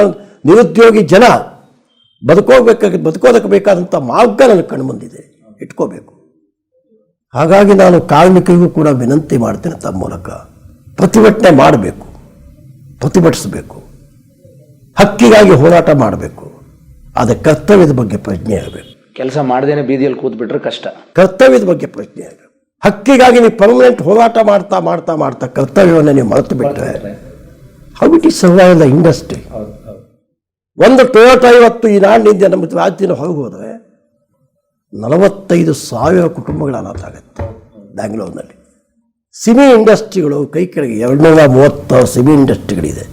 Speaker 2: ನಿರುದ್ಯೋಗಿ ಜನ ಬದುಕೋದಕ್ಕೆ ಬೇಕಾದಂಥ ಮಾರ್ಗ ನನ್ನ ಕಣ್ಣು ಮುಂದಿದೆ, ಇಟ್ಕೋಬೇಕು. ಹಾಗಾಗಿ ನಾನು ಕಾರ್ಮಿಕರಿಗೂ ಕೂಡ ವಿನಂತಿ ಮಾಡ್ತೇನೆ, ತಮ್ಮ ಮೂಲಕ ಪ್ರತಿಭಟನೆ ಮಾಡಬೇಕು, ಪ್ರತಿಭಟಿಸಬೇಕು, ಹಕ್ಕಿಗಾಗಿ ಹೋರಾಟ ಮಾಡಬೇಕು. ಆದರೆ ಕರ್ತವ್ಯದ ಬಗ್ಗೆ ಪ್ರಜ್ಞೆ ಇರಬೇಕು.
Speaker 1: ಕೆಲಸ ಮಾಡದೇನೆ ಬೀದಿಯಲ್ಲಿ ಕೂತ್ಬಿಟ್ರೆ ಕಷ್ಟ.
Speaker 2: ಕರ್ತವ್ಯದ ಬಗ್ಗೆ ಪ್ರಜ್ಞೆ ಇರಬೇಕು. ಹಕ್ಕಿಗಾಗಿ ನೀವು ಪರ್ಮನೆಂಟ್ ಹೋರಾಟ ಮಾಡ್ತಾ ಮಾಡ್ತಾ ಮಾಡ್ತಾ ಕರ್ತವ್ಯವನ್ನು ನೀವು ಮರೆತು ಬಿಟ್ಟರೆ how it is survive the industry. ಒಂದು ಟೊಯೋಟಾ ಇವತ್ತು ಈ ನಾಡಿನಿಂದ ನಮ್ಮ ರಾಜ್ಯದಿಂದ ಹೊರಗೆ ಹೋದರೆ 45,000 ಕುಟುಂಬಗಳ ಅನಾಥ ಆಗುತ್ತೆ. ಬ್ಯಾಂಗ್ಳೂರಿನಲ್ಲಿ ಸಿಮಿ ಇಂಡಸ್ಟ್ರಿಗಳು ಕೈ ಕೆಳಗೆ 230 ಸಿಮಿ ಇಂಡಸ್ಟ್ರಿಗಳಿದೆ.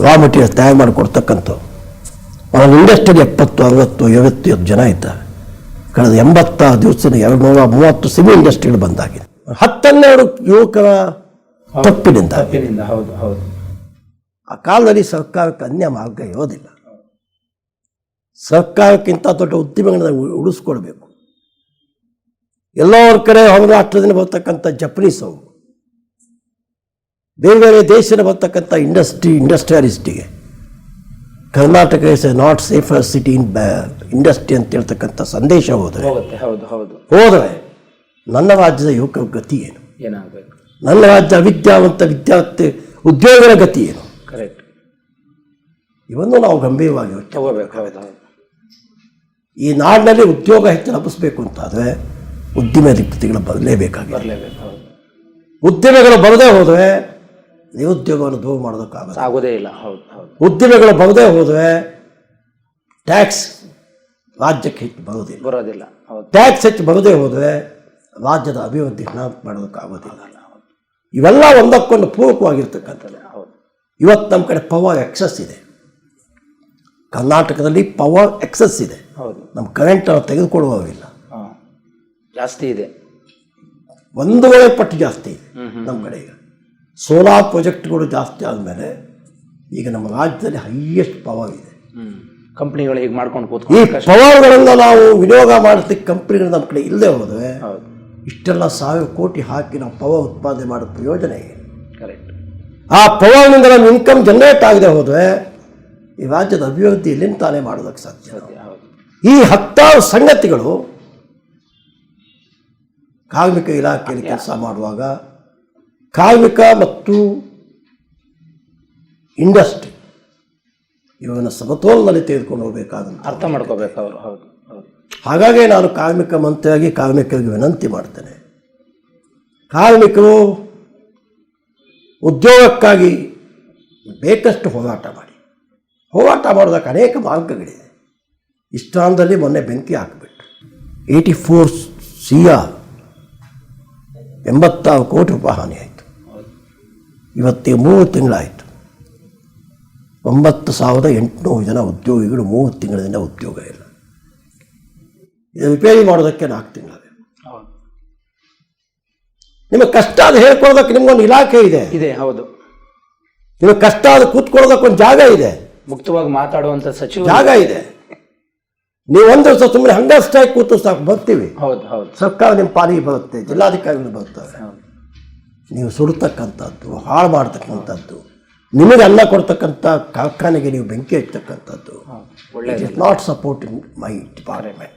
Speaker 2: ರಾ ಮೆಟೀರಿಯಲ್ಸ್ ತಯಾರು ಮಾಡಿಕೊಡ್ತಕ್ಕಂಥವು. ಒಂದು ಇಂಡಸ್ಟ್ರಿಯಲ್ಲಿ 70, 60, 70 ಜನ ಇದ್ದಾರೆ. ಕಳೆದ 86 ದಿವಸದ 230 ಸಿಮಿ ಇಂಡಸ್ಟ್ರಿಗಳು ಬಂದಾಗಿದೆ. 10-12 ಯುವಕರ ತಪ್ಪಿನಿಂದ. ಆ ಕಾಲದಲ್ಲಿ ಸರ್ಕಾರಕ್ಕೆ ಅನ್ಯ ಮಾರ್ಗ ಇರೋದಿಲ್ಲ. ಸರ್ಕಾರಕ್ಕಿಂತ ದೊಡ್ಡ ಉದ್ಯಮಗಳನ್ನು ಉಳಿಸ್ಕೊಳ್ಬೇಕು. ಎಲ್ಲೋ ಒಂದು ಕಡೆ ಹೊರ ರಾಷ್ಟ್ರದಿಂದ ಬರ್ತಕ್ಕಂಥ ಜಪನೀಸವು, ಬೇರೆ ಬೇರೆ ದೇಶದಿಂದ ಬರ್ತಕ್ಕಂಥ ಇಂಡಸ್ಟ್ರಿಯಲಿಸ್ಟಿಗೆ Karnataka is a not safer city in industry ಅಂತ ಹೇಳ್ತಕ್ಕಂಥ ಸಂದೇಶ ಹೋದರೆ ನನ್ನ ರಾಜ್ಯದ ಯುವಕರ ಗತಿ ಏನು?
Speaker 1: ಏನಾಗಬೇಕು?
Speaker 2: ನನ್ನ ರಾಜ್ಯ ವಿದ್ಯಾವಂತ ವಿದ್ಯಾರ್ಥಿ ಉದ್ಯೋಗದ ಗತಿ ಏನು?
Speaker 1: ಕರೆಕ್ಟ್.
Speaker 2: ಇವನ್ನು ನಾವು ಗಂಭೀರವಾಗಿ
Speaker 1: ತಗೋಬೇಕು.
Speaker 2: ಈ ನಾಡಿನಲ್ಲಿ ಉದ್ಯೋಗ ಹೆಚ್ಚು ಲಭಿಸಬೇಕು ಅಂತಾದರೆ ಉದ್ಯಮಗಳು ಬರಲೇಬೇಕಾಗಿದೆ. ಉದ್ಯಮಗಳು ಬರದೇ ಹೋದರೆ ನಿರುದ್ಯೋಗವನ್ನು ದೂರ ಮಾಡೋದಕ್ಕಾಗೋದೇ ಇಲ್ಲ. ಉದ್ಯಮಗಳು ಬರದೇ ಹೋದರೆ ಟ್ಯಾಕ್ಸ್ ರಾಜ್ಯಕ್ಕೆ ಹೆಚ್ಚು ಬರೋದಿಲ್ಲ. ಟ್ಯಾಕ್ಸ್ ಹೆಚ್ಚು ಬರದೇ ಹೋದರೆ ರಾಜ್ಯದ ಅಭಿವೃದ್ಧಿ ಮಾಡೋದಕ್ಕಾಗೋದಿಲ್ಲ. ಇವೆಲ್ಲ ಒಂದಕ್ಕೊಂದು ಪೂರಕವಾಗಿರ್ತಕ್ಕಂಥದ್ದು. ಇವತ್ತು ನಮ್ಮ ಕಡೆ ಪವರ್ ಎಕ್ಸಸ್ ಇದೆ. ಕರ್ನಾಟಕದಲ್ಲಿ ಪವರ್ ಎಕ್ಸಸ್ ಇದೆ. ನಮ್ಮ ಕರೆಂಟನ್ನು ತೆಗೆದುಕೊಳ್ಳುವಾಗಿಲ್ಲ,
Speaker 1: ಜಾಸ್ತಿ ಇದೆ.
Speaker 2: 1.5 ಪಟ್ಟು ಜಾಸ್ತಿ ಇದೆ ನಮ್ಮ ಕಡೆ. ಈಗ ಸೋಲಾರ್ ಪ್ರಾಜೆಕ್ಟ್ಗಳು ಜಾಸ್ತಿ ಆದಮೇಲೆ ಈಗ ನಮ್ಮ ರಾಜ್ಯದಲ್ಲಿ ಹೈಯೆಸ್ಟ್ ಪವರ್ ಇದೆ.
Speaker 1: ಕಂಪ್ನಿಗಳು ಹೀಗೆ ಮಾಡ್ಕೊಂಡು
Speaker 2: ಈ ಪವರ್ಗಳನ್ನು ನಾವು ವಿನಿಯೋಗ ಮಾಡಲಿಕ್ಕೆ ಕಂಪ್ನಿಗಳು ನಮ್ಮ ಕಡೆ ಇಲ್ಲದೆ ಹೋದರೆ ಇಷ್ಟೆಲ್ಲ 1,000 ಕೋಟಿ ಹಾಕಿ ನಾವು ಪವರ್ ಉತ್ಪಾದನೆ ಮಾಡೋ ಪ್ರಯೋಜನ ಏನು?
Speaker 1: ಕರೆಕ್ಟ್.
Speaker 2: ಆ ಪವರ್ನಿಂದ ನಮ್ಮ ಇನ್ಕಮ್ ಜನರೇಟ್ ಆಗದೆ ಹೋದರೆ ಈ ರಾಜ್ಯದ ಅಭಿವೃದ್ಧಿ ಎಲ್ಲಿಂದ ತಾನೇ ಮಾಡೋದಕ್ಕೆ ಸಾಧ್ಯ?
Speaker 1: ಹೌದು.
Speaker 2: ಈ 10 ಸಂಗತಿಗಳು ಕಾರ್ಮಿಕ ಇಲಾಖೆಯಲ್ಲಿ ಕೆಲಸ ಮಾಡುವಾಗ ಕಾರ್ಮಿಕ ಮತ್ತು ಇಂಡಸ್ಟ್ರಿ ಇವನ್ನು ಸಮತೋಲನದಲ್ಲಿ ತೆಗೆದುಕೊಂಡು ಹೋಗಬೇಕಾದಂತ
Speaker 1: ಅರ್ಥ ಮಾಡ್ಕೋಬೇಕು ಅವರು. ಹೌದು ಹೌದು.
Speaker 2: ಹಾಗಾಗಿ ನಾನು ಕಾರ್ಮಿಕ ಮಂತ್ರಿಯಾಗಿ ಕಾರ್ಮಿಕರಿಗೆ ವಿನಂತಿ ಮಾಡ್ತೇನೆ, ಕಾರ್ಮಿಕರು ಉದ್ಯೋಗಕ್ಕಾಗಿ ಬೇಕಷ್ಟು ಹೋರಾಟ ಮಾಡಿ. ಹೋರಾಟ ಮಾಡೋದಕ್ಕೆ ಅನೇಕ ಮಾರ್ಗಗಳಿದೆ. ಇಷ್ಟಾಂದಲ್ಲಿ ಮೊನ್ನೆ ಬೆಂಕಿ ಹಾಕಿಬಿಟ್ಟು 84 CR 86 ಕೋಟಿ ರೂಪಾಯಿ ಹಾನಿ ಆಯಿತು. ಇವತ್ತಿಗೆ 3 ತಿಂಗಳಾಯಿತು. 9,800 ಜನ ಉದ್ಯೋಗಿಗಳು 3 ತಿಂಗಳಿಂದ ಉದ್ಯೋಗ ಇಲ್ಲ. ಇದು ರಿಪೇರಿ ಮಾಡೋದಕ್ಕೆ 4 ತಿಂಗಳಾಗಬೇಕು. ನಿಮಗೆ ಕಷ್ಟ ಅದು ಹೇಳ್ಕೊಳ್ಳೋದಕ್ಕೆ ನಿಮ್ಗೊಂದು ಇಲಾಖೆ ಇದೆ.
Speaker 1: ಹೌದು.
Speaker 2: ನಿಮಗೆ ಕಷ್ಟ ಅದು ಕೂತ್ಕೊಳ್ಳೋದಕ್ಕೆ ಒಂದು ಜಾಗ ಇದೆ,
Speaker 1: ಮುಕ್ತವಾಗಿ ಮಾತಾಡುವಂಥ ಸಚಿವ
Speaker 2: ಜಾಗ ಇದೆ. ನೀವು ಒಂದು ದಿವಸ ಸುಮ್ಮನೆ ಹಂಗಷ್ಟೇ ಕೂತು ಸಾಕು, ಬರ್ತೀವಿ.
Speaker 1: ಹೌದು ಹೌದು.
Speaker 2: ಸರ್ಕಾರ ನಿಮ್ಮ ಪಾಲಿಗೆ ಬರುತ್ತೆ, ಜಿಲ್ಲಾಧಿಕಾರಿಗಳು ಬರ್ತಾರೆ. ನೀವು ಸುಡ್ತಕ್ಕಂಥದ್ದು, ಹಾಳು ಮಾಡ್ತಕ್ಕಂಥದ್ದು, ನಿಮಗೆ ಅನ್ನ ಕೊಡ್ತಕ್ಕಂಥ ಕಾರ್ಖಾನೆಗೆ ನೀವು ಬೆಂಕಿ ಹಚ್ಚತಕ್ಕಂಥದ್ದು it is not supporting my department.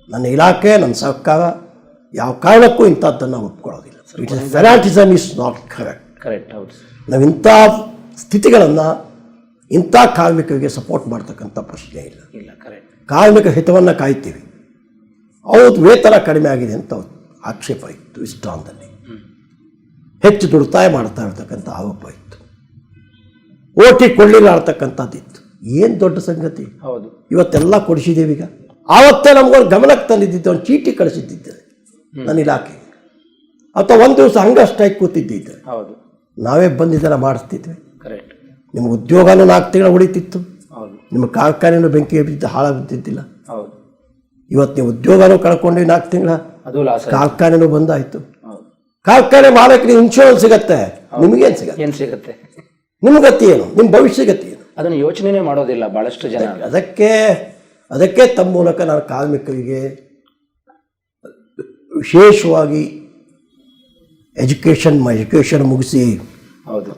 Speaker 2: ನನ್ನ ಇಲಾಖೆ, ನನ್ನ ಸರ್ಕಾರ ಯಾವ ಕಾರಣಕ್ಕೂ ಇಂಥದ್ದನ್ನು ಒಪ್ಕೊಳ್ಳೋದಿಲ್ಲ. It is fanaticism is not correct.
Speaker 1: Correct. ಹೌದು.
Speaker 2: ನಾವು ಇಂಥ ಸ್ಥಿತಿಗಳನ್ನು ಇಂಥ ಕಾರ್ಮಿಕರಿಗೆ ಸಪೋರ್ಟ್ ಮಾಡ್ತಕ್ಕಂಥ ಪ್ರಶ್ನೆ ಇಲ್ಲ.
Speaker 1: ಇಲ್ಲ. ಕರೆಕ್ಟ್.
Speaker 2: ಕಾರ್ಮಿಕ ಹಿತವನ್ನು ಕಾಯ್ತೀವಿ. ಅವ್ರದ್ದು ವೇತನ ಕಡಿಮೆ ಆಗಿದೆ ಅಂತ ಆಕ್ಷೇಪ ಇತ್ತು, ಇಷ್ಟಾಂದಲ್ಲಿ ಹೆಚ್ಚು ದುಡಿತಾಯ ಮಾಡ್ತಾ ಇರ್ತಕ್ಕಂಥ ಆರೋಪ ಇತ್ತು, OT ಕೊಡಲಿಲ್ಲ ಅಂತಕ್ಕಂಥದ್ದಿತ್ತು. ಏನು ದೊಡ್ಡ ಸಂಗತಿ.
Speaker 1: ಹೌದು.
Speaker 2: ಇವತ್ತೆಲ್ಲ ಕೊಡಿಸಿದ್ದೇವೆ. ಈಗ ಆವತ್ತೇ ನಮ್ಗೊಂದು ಗಮನಕ್ಕೆ ತಂದಿದ್ದಿದ್ದೆ, ಒಂದು ಚೀಟಿ ಕಳಿಸಿದ್ದಿದ್ದೆ ನನ್ನ ಇಲಾಖೆ, ಅಥವಾ ಒಂದು ದಿವಸ ಹಂಗಷ್ಟಾಗಿ ಕೂತಿದ್ದಿದ್ದೆ.
Speaker 1: ಹೌದು.
Speaker 2: ನಾವೇ ಬಂದಿದ್ದೆಲ್ಲ ಮಾಡಿಸ್ತಿದ್ವಿ.
Speaker 1: ಕರೆಕ್ಟ್.
Speaker 2: ನಿಮ್ಮ ಉದ್ಯೋಗನೂ 4 ತಿಂಗಳು ಉಳಿತಿತ್ತು,
Speaker 1: ಹೌದು. ನಿಮ್ಮ
Speaker 2: ಕಾರ್ಖಾನೆಯೂ ಬೆಂಕಿ ಬಿದ್ದು ಹಾಳಾಗುತ್ತಿದ್ದಿಲ್ಲ.
Speaker 1: ಹೌದು.
Speaker 2: ಇವತ್ತು ನೀವು ಉದ್ಯೋಗನೂ ಕಳ್ಕೊಂಡ್ವಿ, 4 ತಿಂಗಳ
Speaker 1: ಅದು ಲಾಸ್.
Speaker 2: ಕಾರ್ಖಾನೆನೂ ಬಂದಾಯಿತು.
Speaker 1: ಹೌದು. ಕಾರ್ಖಾನೆ
Speaker 2: ಮಾಲಕರಿಗೆ ಇನ್ಶೂರೆನ್ಸ್ ಸಿಗತ್ತೆ, ನಿಮಗೇನು ಸಿಗತ್ತೆ?
Speaker 1: ಏನು ಸಿಗುತ್ತೆ?
Speaker 2: ನಿಮ್ಮ ಗತಿ ಏನು? ನಿಮ್ಮ ಭವಿಷ್ಯ ಗತಿ ಏನು?
Speaker 1: ಅದನ್ನು ಯೋಚನೆ ಮಾಡೋದಿಲ್ಲ ಭಾಳಷ್ಟು ಜನ.
Speaker 2: ಅದಕ್ಕೆ ತಮ್ಮ ಮೂಲಕ ನಾನು ಕಾರ್ಮಿಕರಿಗೆ ವಿಶೇಷವಾಗಿ ಎಜುಕೇಷನ್ ಮುಗಿಸಿ,
Speaker 1: ಹೌದು,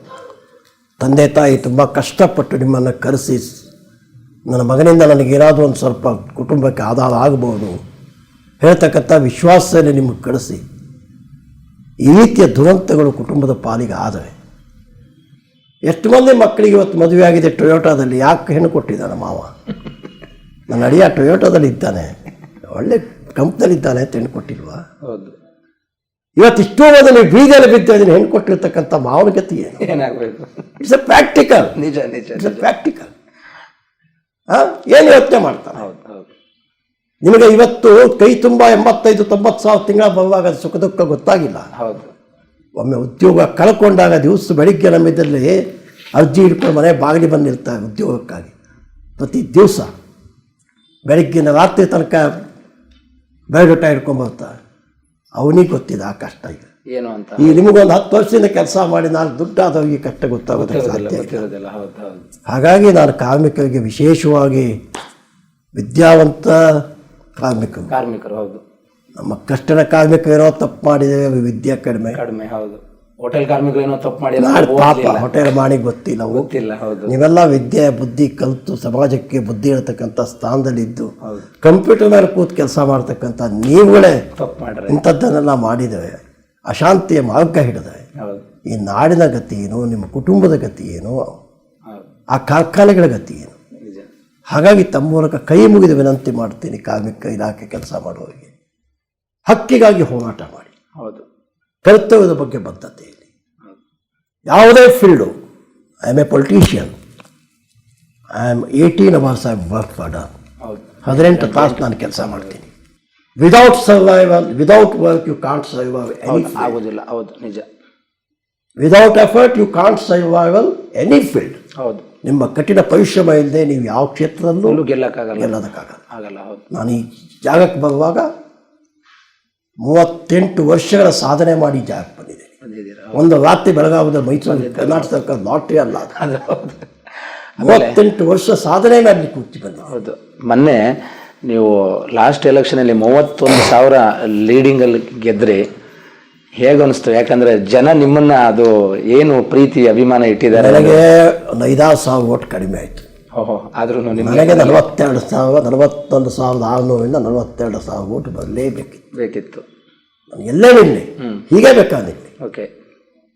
Speaker 2: ತಂದೆ ತಾಯಿ ತುಂಬ ಕಷ್ಟಪಟ್ಟು ನಿಮ್ಮನ್ನು ಕರೆಸಿ ನನ್ನ ಮಗನಿಂದ ನನಗೇನಾದರೂ ಒಂದು ಸ್ವಲ್ಪ ಕುಟುಂಬಕ್ಕೆ ಆಧಾರ ಆಗ್ಬೋದು ಹೇಳ್ತಕ್ಕಂಥ ವಿಶ್ವಾಸದಲ್ಲಿ ನಿಮಗೆ ಕಳಿಸಿ, ಈ ರೀತಿಯ ದುರಂತಗಳು ಕುಟುಂಬದ ಪಾಲಿಗೆ ಆದರೆ ಎಷ್ಟು ಮಂದಿ ಮಕ್ಕಳಿಗೆ ಇವತ್ತು ಮದುವೆ ಆಗಿದೆ ಟೊಯೋಟಾದಲ್ಲಿ. ಯಾಕೆ ಹೆಣ್ಣು ಕೊಟ್ಟಿದ್ದಾನೆ ಮಾವ? ನನ್ನ ಅಡಿಯ ಟೊಯೋಟಾದಲ್ಲಿ ಇದ್ದಾನೆ, ಒಳ್ಳೆ ಕಂಪ್ನಿಯಲ್ಲಿದ್ದಾನೆ ಅಂತ ಹೆಣ್ಣು ಕೊಟ್ಟಿಲ್ವಾ?
Speaker 1: ಹೌದು.
Speaker 2: ಇವತ್ತು ಇಷ್ಟೋ ಮೊದಲು ನೀವು ಬೀದಿಯಲ್ಲಿ ಬಿದ್ದಿದ್ದೀನಿ, ಹೆಣ್ಣು ಕೊಟ್ಟಿರ್ತಕ್ಕಂಥ ಮಾವನ ಗತಿ
Speaker 1: ಏನಾಗಬೇಕು?
Speaker 2: It's A practical.
Speaker 1: ನಿಜ ನಿಜ.
Speaker 2: It's A practical. ಏನು ಯೋಚನೆ ಮಾಡ್ತಾನೆ?
Speaker 1: ಹೌದು ಹೌದು.
Speaker 2: ನಿಮಗೆ ಇವತ್ತು ಕೈ ತುಂಬ 85-90 ಸಾವಿರ ತಿಂಗಳ ಬರುವಾಗ ಅದು ಸುಖ ದುಃಖ ಗೊತ್ತಾಗಿಲ್ಲ.
Speaker 1: ಹೌದು.
Speaker 2: ಒಮ್ಮೆ ಉದ್ಯೋಗ ಕಳ್ಕೊಂಡಾಗ ದಿವಸ ಬೆಳಿಗ್ಗೆ ನಮ್ಮಿದ್ರಲ್ಲಿ ಅರ್ಜಿ ಹಿಡ್ಕೊಂಡು ಮನೆ ಬಾಗಿಲಿ ಬಂದಿರ್ತಾರೆ ಉದ್ಯೋಗಕ್ಕಾಗಿ. ಪ್ರತಿ ದಿವಸ ಬೆಳಗ್ಗಿನ ರಾತ್ರಿ ತನಕ ಬಯೋಡೇಟಾ ಹಿಡ್ಕೊಂಡ್ಬರ್ತಾರೆ. ಅವನಿಗೆ ಗೊತ್ತಿದೆ ಆ ಕಷ್ಟ. ಈಗ
Speaker 1: ಏನು ಅಂತ
Speaker 2: ಈ ನಿಮಗೊಂದು 10 ವರ್ಷದಿಂದ ಕೆಲಸ ಮಾಡಿ ನಾನು ದುಡ್ಡಾದವ್ರಿಗೆ ಕಷ್ಟ ಗೊತ್ತಾಗೋದಕ್ಕೆ ಸಾಧ್ಯ ಇಲ್ಲ. ಹಾಗಾಗಿ ನಾನು ಕಾರ್ಮಿಕರಿಗೆ, ವಿಶೇಷವಾಗಿ ವಿದ್ಯಾವಂತ
Speaker 1: ಕಾರ್ಮಿಕರು, ಹೌದು,
Speaker 2: ನಮ್ಮ ಕಷ್ಟದ ಕಾರ್ಮಿಕರು ಏನೋ ತಪ್ಪು ಮಾಡಿದ್ದೇವೆ, ವಿದ್ಯೆ ಕಡಿಮೆ.
Speaker 1: ಹೌದು. ಹೋಟೆಲ್ ಕಾರ್ಮಿಕರು ಏನೋ ತಪ್ಪು ಮಾಡಿ
Speaker 2: ಪಾಪ ಹೋಟೆಲ್ ಮಾಡಿ ಗೊತ್ತಿಲ್ಲ.
Speaker 1: ಹೌದು.
Speaker 2: ನೀವೆಲ್ಲ ವಿದ್ಯೆ ಬುದ್ಧಿ ಕಲಿತು ಸಮಾಜಕ್ಕೆ ಬುದ್ಧಿ ಹೇಳ್ತಕ್ಕಂಥ ಸ್ಥಾನದಲ್ಲಿದ್ದು ಕಂಪ್ಯೂಟರ್ ಮೇಲೆ ಕೂತು ಕೆಲಸ ಮಾಡ್ತಕ್ಕಂಥ ನೀವುಗಳೇ
Speaker 1: ತಪ್ಪು ಮಾಡ್ರೆ
Speaker 2: ಇಂಥದ್ದನ್ನೆಲ್ಲ ಮಾಡಿದ್ದೇವೆ, ಅಶಾಂತಿಯ ಮಾರ್ಗ ಹಿಡಿದೆ. ಈ ನಾಡಿನ ಗತಿ ಏನು? ನಿಮ್ಮ ಕುಟುಂಬದ ಗತಿ ಏನು? ಆ ಕಾರ್ಖಾನೆಗಳ ಗತಿ ಏನು? ಹಾಗಾಗಿ ತಮ್ಮ ಮೂಲಕ ಕೈ ಮುಗಿದು ವಿನಂತಿ ಮಾಡ್ತೀನಿ, ಕಾರ್ಮಿಕ ಇಲಾಖೆ ಕೆಲಸ ಮಾಡುವವರಿಗೆ ಹಕ್ಕಿಗಾಗಿ ಹೋರಾಟ ಮಾಡಿ.
Speaker 1: ಹೌದು.
Speaker 2: ಕರ್ತವ್ಯದ ಬಗ್ಗೆ ಬದ್ಧತೆಯಲ್ಲಿ ಯಾವುದೇ field. I am a politician, I am 18 hours I work for done. 18 ತಾಸು ನಾನು ಕೆಲಸ ಮಾಡ್ತೀನಿ. Without survival, without work you can't survive any.
Speaker 1: ಆಗೋದಿಲ್ಲ. ಹೌದು, ನಿಜ.
Speaker 2: Without effort you can't survival any field.
Speaker 1: ಹೌದು.
Speaker 2: ನಿಮ್ಮ ಕಠಿಣ ಪರಿಶ್ರಮ ಇಲ್ಲದೆ ನೀವು ಯಾವ ಕ್ಷೇತ್ರದಲ್ಲೂ
Speaker 1: ಗೆಲ್ಲೋದಕ್ಕಾಗಲ್ಲ. ಹೌದು.
Speaker 2: ನಾನು ಈ ಜಾಗಕ್ಕೆ ಬರುವಾಗ 38 ವರ್ಷಗಳ ಸಾಧನೆ ಮಾಡಿ ಜಾಗಕ್ಕೆ ಬಂದಿದ್ದೇನೆ. ಒಂದು ರಾತ್ರಿ ಬೆಳಗಾವಿದ ಮೈಸೂರು ಕರ್ನಾಟಕ ಸರ್ಕಾರ ಲಾಟ್ರಿ ಅಲ್ಲ ಅದು. 38 ವರ್ಷ ಸಾಧನೆ ಮಾಡಿ ಕೂತಿ ಬಂದೆ.
Speaker 1: ಹೌದು. ಮೊನ್ನೆ ನೀವು ಲಾಸ್ಟ್ ಎಲೆಕ್ಷನಲ್ಲಿ 31,000 ಲೀಡಿಂಗಲ್ಲಿ ಗೆದ್ರಿ, ಹೇಗೆ ಅನಿಸ್ತು? ಯಾಕಂದರೆ ಜನ ನಿಮ್ಮನ್ನು ಅದು ಏನು ಪ್ರೀತಿ ಅಭಿಮಾನ ಇಟ್ಟಿದ್ದಾರೆ.
Speaker 2: ನನಗೆ ಒಂದು 5,000 ಓಟ್ ಕಡಿಮೆ ಆಯಿತು.
Speaker 1: ಓಹೋ, ಆದ್ರೂ
Speaker 2: ನನಗೆ 41,600 42,000 ಓಟ್
Speaker 1: ಬೇಕಿತ್ತು.
Speaker 2: ನಾನು ಎಲ್ಲೇ ನಿಲ್ಲಿ ಹೀಗೆ ಬೇಕಾದಿಲ್ಲಿ.
Speaker 1: ಓಕೆ.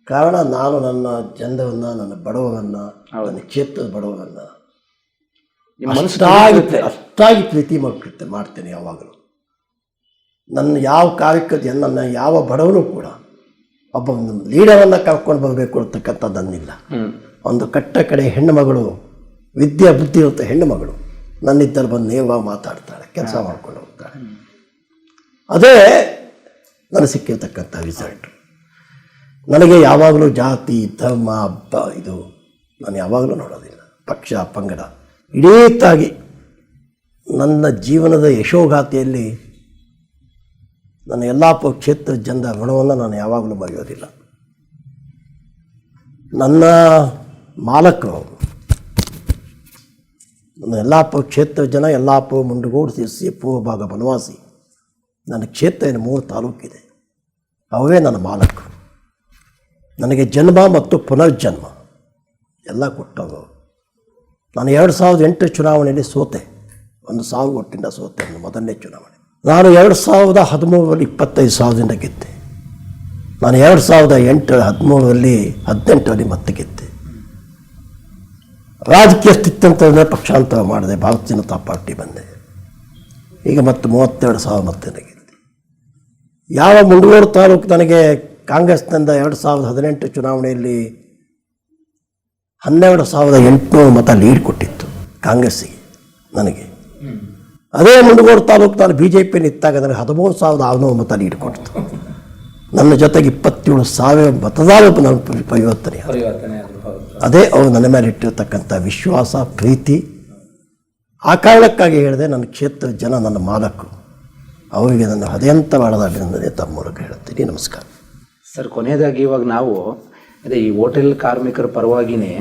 Speaker 2: ಕಾರಣ ನಾನು ನನ್ನ ಜನರನ್ನು, ನನ್ನ ಬಡವರನ್ನು, ನನ್ನ ಕ್ಷೇತ್ರದ ಬಡವರನ್ನು ಅಷ್ಟಾಗಿ ಪ್ರೀತಿ ಮಾಡ್ತೇನೆ ಯಾವಾಗಲೂ. ನನ್ನ ಯಾವ ಕಾರ್ಯಕ್ಕೆ ನನ್ನ ಯಾವ ಬಡವನು ಕೂಡ ಒಬ್ಬ ಲೀಡರನ್ನು ಕರ್ಕೊಂಡು ಬರಬೇಕು ಅಂತಕ್ಕಂಥದ್ದು ನನ್ನಿಲ್ಲ. ಒಂದು ಕಟ್ಟ ಕಡೆ ಹೆಣ್ಣು ಮಗಳು, ವಿದ್ಯೆ ಬುದ್ಧಿ ಇರುತ್ತೆ ಹೆಣ್ಣು ಮಗಳು, ನನ್ನಿದ್ದಲ್ಲಿ ಬಂದು ನೇರವಾಗಿ ಮಾತಾಡ್ತಾಳೆ, ಕೆಲಸ ಮಾಡ್ಕೊಂಡು ಹೋಗ್ತಾಳೆ. ಅದೇ ನನಗೆ ಸಿಕ್ಕಿರ್ತಕ್ಕಂಥ ರಿಸಲ್ಟ್. ನನಗೆ ಯಾವಾಗಲೂ ಜಾತಿ ಧರ್ಮ ಇದು ನಾನು ಯಾವಾಗಲೂ ನೋಡೋದಿಲ್ಲ. ಪಕ್ಷ ಪಂಗಡ ಇಡೀತಾಗಿ ನನ್ನ ಜೀವನದ ಯಶೋಗಾಥೆಯಲ್ಲಿ ನನ್ನ ಯಲ್ಲಾಪುರ ಕ್ಷೇತ್ರದ ಜನರ ಋಣವನ್ನು ನಾನು ಯಾವಾಗಲೂ ಮರೆಯೋದಿಲ್ಲ. ನನ್ನ ಮಾಲಕರು ನನ್ನ ಯಲ್ಲಾಪುರ ಕ್ಷೇತ್ರದ ಜನ, ಯಲ್ಲಾಪುರ, ಮುಂಡಗೋಡು, ಸಿರ್ಸಿ, ಪೂರ್ವ ಭಾಗ, ಬನವಾಸಿ, ನನ್ನ ಕ್ಷೇತ್ರ ಏನು 3 ತಾಲೂಕಿದೆ, ಅವೇ ನನ್ನ ಮಾಲಕರು. ನನಗೆ ಜನ್ಮ ಮತ್ತು ಪುನರ್ಜನ್ಮ ಎಲ್ಲ ಕೊಟ್ಟವರು. ನಾನು 2008 ಚುನಾವಣೆಯಲ್ಲಿ ಸೋತೆ, 1,000 ಒಟ್ಟಿಂದ ಸೋತೆ. ನನ್ನ ಮೊದಲನೇ ಚುನಾವಣೆ. ನಾನು 2013ರಲ್ಲಿ 25,000ದಿಂದ ಗೆದ್ದೆ. ನಾನು 2008, 13ರಲ್ಲಿ 18ರಲ್ಲಿ ಮತ್ತೆ ಗೆದ್ದೆ. ರಾಜಕೀಯ ಸ್ಥಿತ್ಯಂತರದಿಂದ ಪಕ್ಷಾಂತರ ಮಾಡಿದೆ, ಭಾರತೀಯ ಜನತಾ ಪಾರ್ಟಿ ಬಂದೆ. ಈಗ ಮತ್ತೆ 32,000 ಮತ್ತೆ ಗೆದ್ದೆ. ಯಾವ ಮುಂಡಗೋಡು ತಾಲೂಕು ನನಗೆ ಕಾಂಗ್ರೆಸ್ನಿಂದ 2018 ಚುನಾವಣೆಯಲ್ಲಿ 12,800 ಮತ ಲೀಡ್ ಕೊಟ್ಟಿತ್ತು ಕಾಂಗ್ರೆಸ್ಸಿಗೆ ನನಗೆ. ಅದೇ ಮುಂಡಗೋಡು ತಾಲೂಕು ನಾನು BJP ನಿಂತಾಗ ನನಗೆ 13,600 ಮತ ಲೀಡ್ ಕೊಟ್ಟಿತ್ತು. ನನ್ನ ಜೊತೆಗೆ 27,000 ಮತದಾರರು ನನ್ನ ಪರಿವರ್ತನೆ. ಅದೇ ಅವರು ನನ್ನ ಮೇಲೆ ಇಟ್ಟಿರ್ತಕ್ಕಂಥ ವಿಶ್ವಾಸ, ಪ್ರೀತಿ. ಆ ಕಾರಣಕ್ಕಾಗಿ ಹೇಳಿದೆ, ನನ್ನ ಕ್ಷೇತ್ರದ ಜನ ನನ್ನ ಮಾಲಕರು, ಅವರಿಗೆ ನನ್ನ ಹೃದಯಂತವಾದ ಅಭಿನಂದನೆ ತಮ್ಮ ಮೂಲಕ ಹೇಳ್ತೀನಿ. ನಮಸ್ಕಾರ
Speaker 1: ಸರ್. ಕೊನೆಯದಾಗಿ ಇವಾಗ ನಾವು ಅದೇ ಈ ಹೋಟೆಲ್ ಕಾರ್ಮಿಕರ ಪರವಾಗಿಯೇ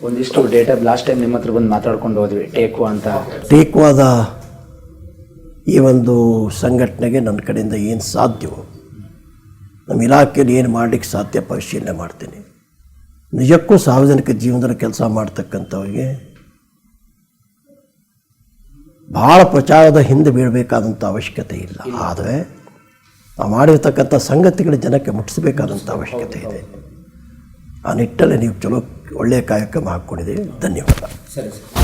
Speaker 1: ಒಂದಿಷ್ಟು ಡೇಟಾ ಲಾಸ್ಟ್ ಟೈಮ್ ನಿಮ್ಮ ಹತ್ರ ಬಂದು ಮಾತಾಡ್ಕೊಂಡು ಹೋದ್ವಿ, ಟೇಕ್ವಾ ಅಂತ.
Speaker 2: ಟೇಕ್ವಾದ ಈ ಒಂದು ಸಂಘಟನೆಗೆ ನನ್ನ ಕಡೆಯಿಂದ ಏನು ಸಾಧ್ಯವೋ, ನಮ್ಮ ಇಲಾಖೆಯಲ್ಲಿ ಏನು ಮಾಡಲಿಕ್ಕೆ ಸಾಧ್ಯ ಪರಿಶೀಲನೆ ಮಾಡ್ತೀನಿ. ನಿಜಕ್ಕೂ ಸಾರ್ವಜನಿಕ ಜೀವನದಲ್ಲಿ ಕೆಲಸ ಮಾಡ್ತಕ್ಕಂಥವ್ರಿಗೆ ಭಾಳ ಪ್ರಚಾರದ ಹಿಂದೆ ಬೀಳಬೇಕಾದಂಥ ಅವಶ್ಯಕತೆ ಇಲ್ಲ. ಆದರೆ ನಾವು ಮಾಡಿರ್ತಕ್ಕಂಥ ಸಂಗತಿಗಳ ಜನಕ್ಕೆ ಮುಟ್ಟಿಸಬೇಕಾದಂಥ ಅವಶ್ಯಕತೆ ಇದೆ. ಆ ನಿಟ್ಟಲ್ಲಿ ನೀವು ಚಲೋ ಒಳ್ಳೆಯ ಕಾರ್ಯಕ್ರಮ ಹಾಕ್ಕೊಂಡಿದ್ದೀವಿ. ಧನ್ಯವಾದ.
Speaker 1: ಸರಿ ಸರ್.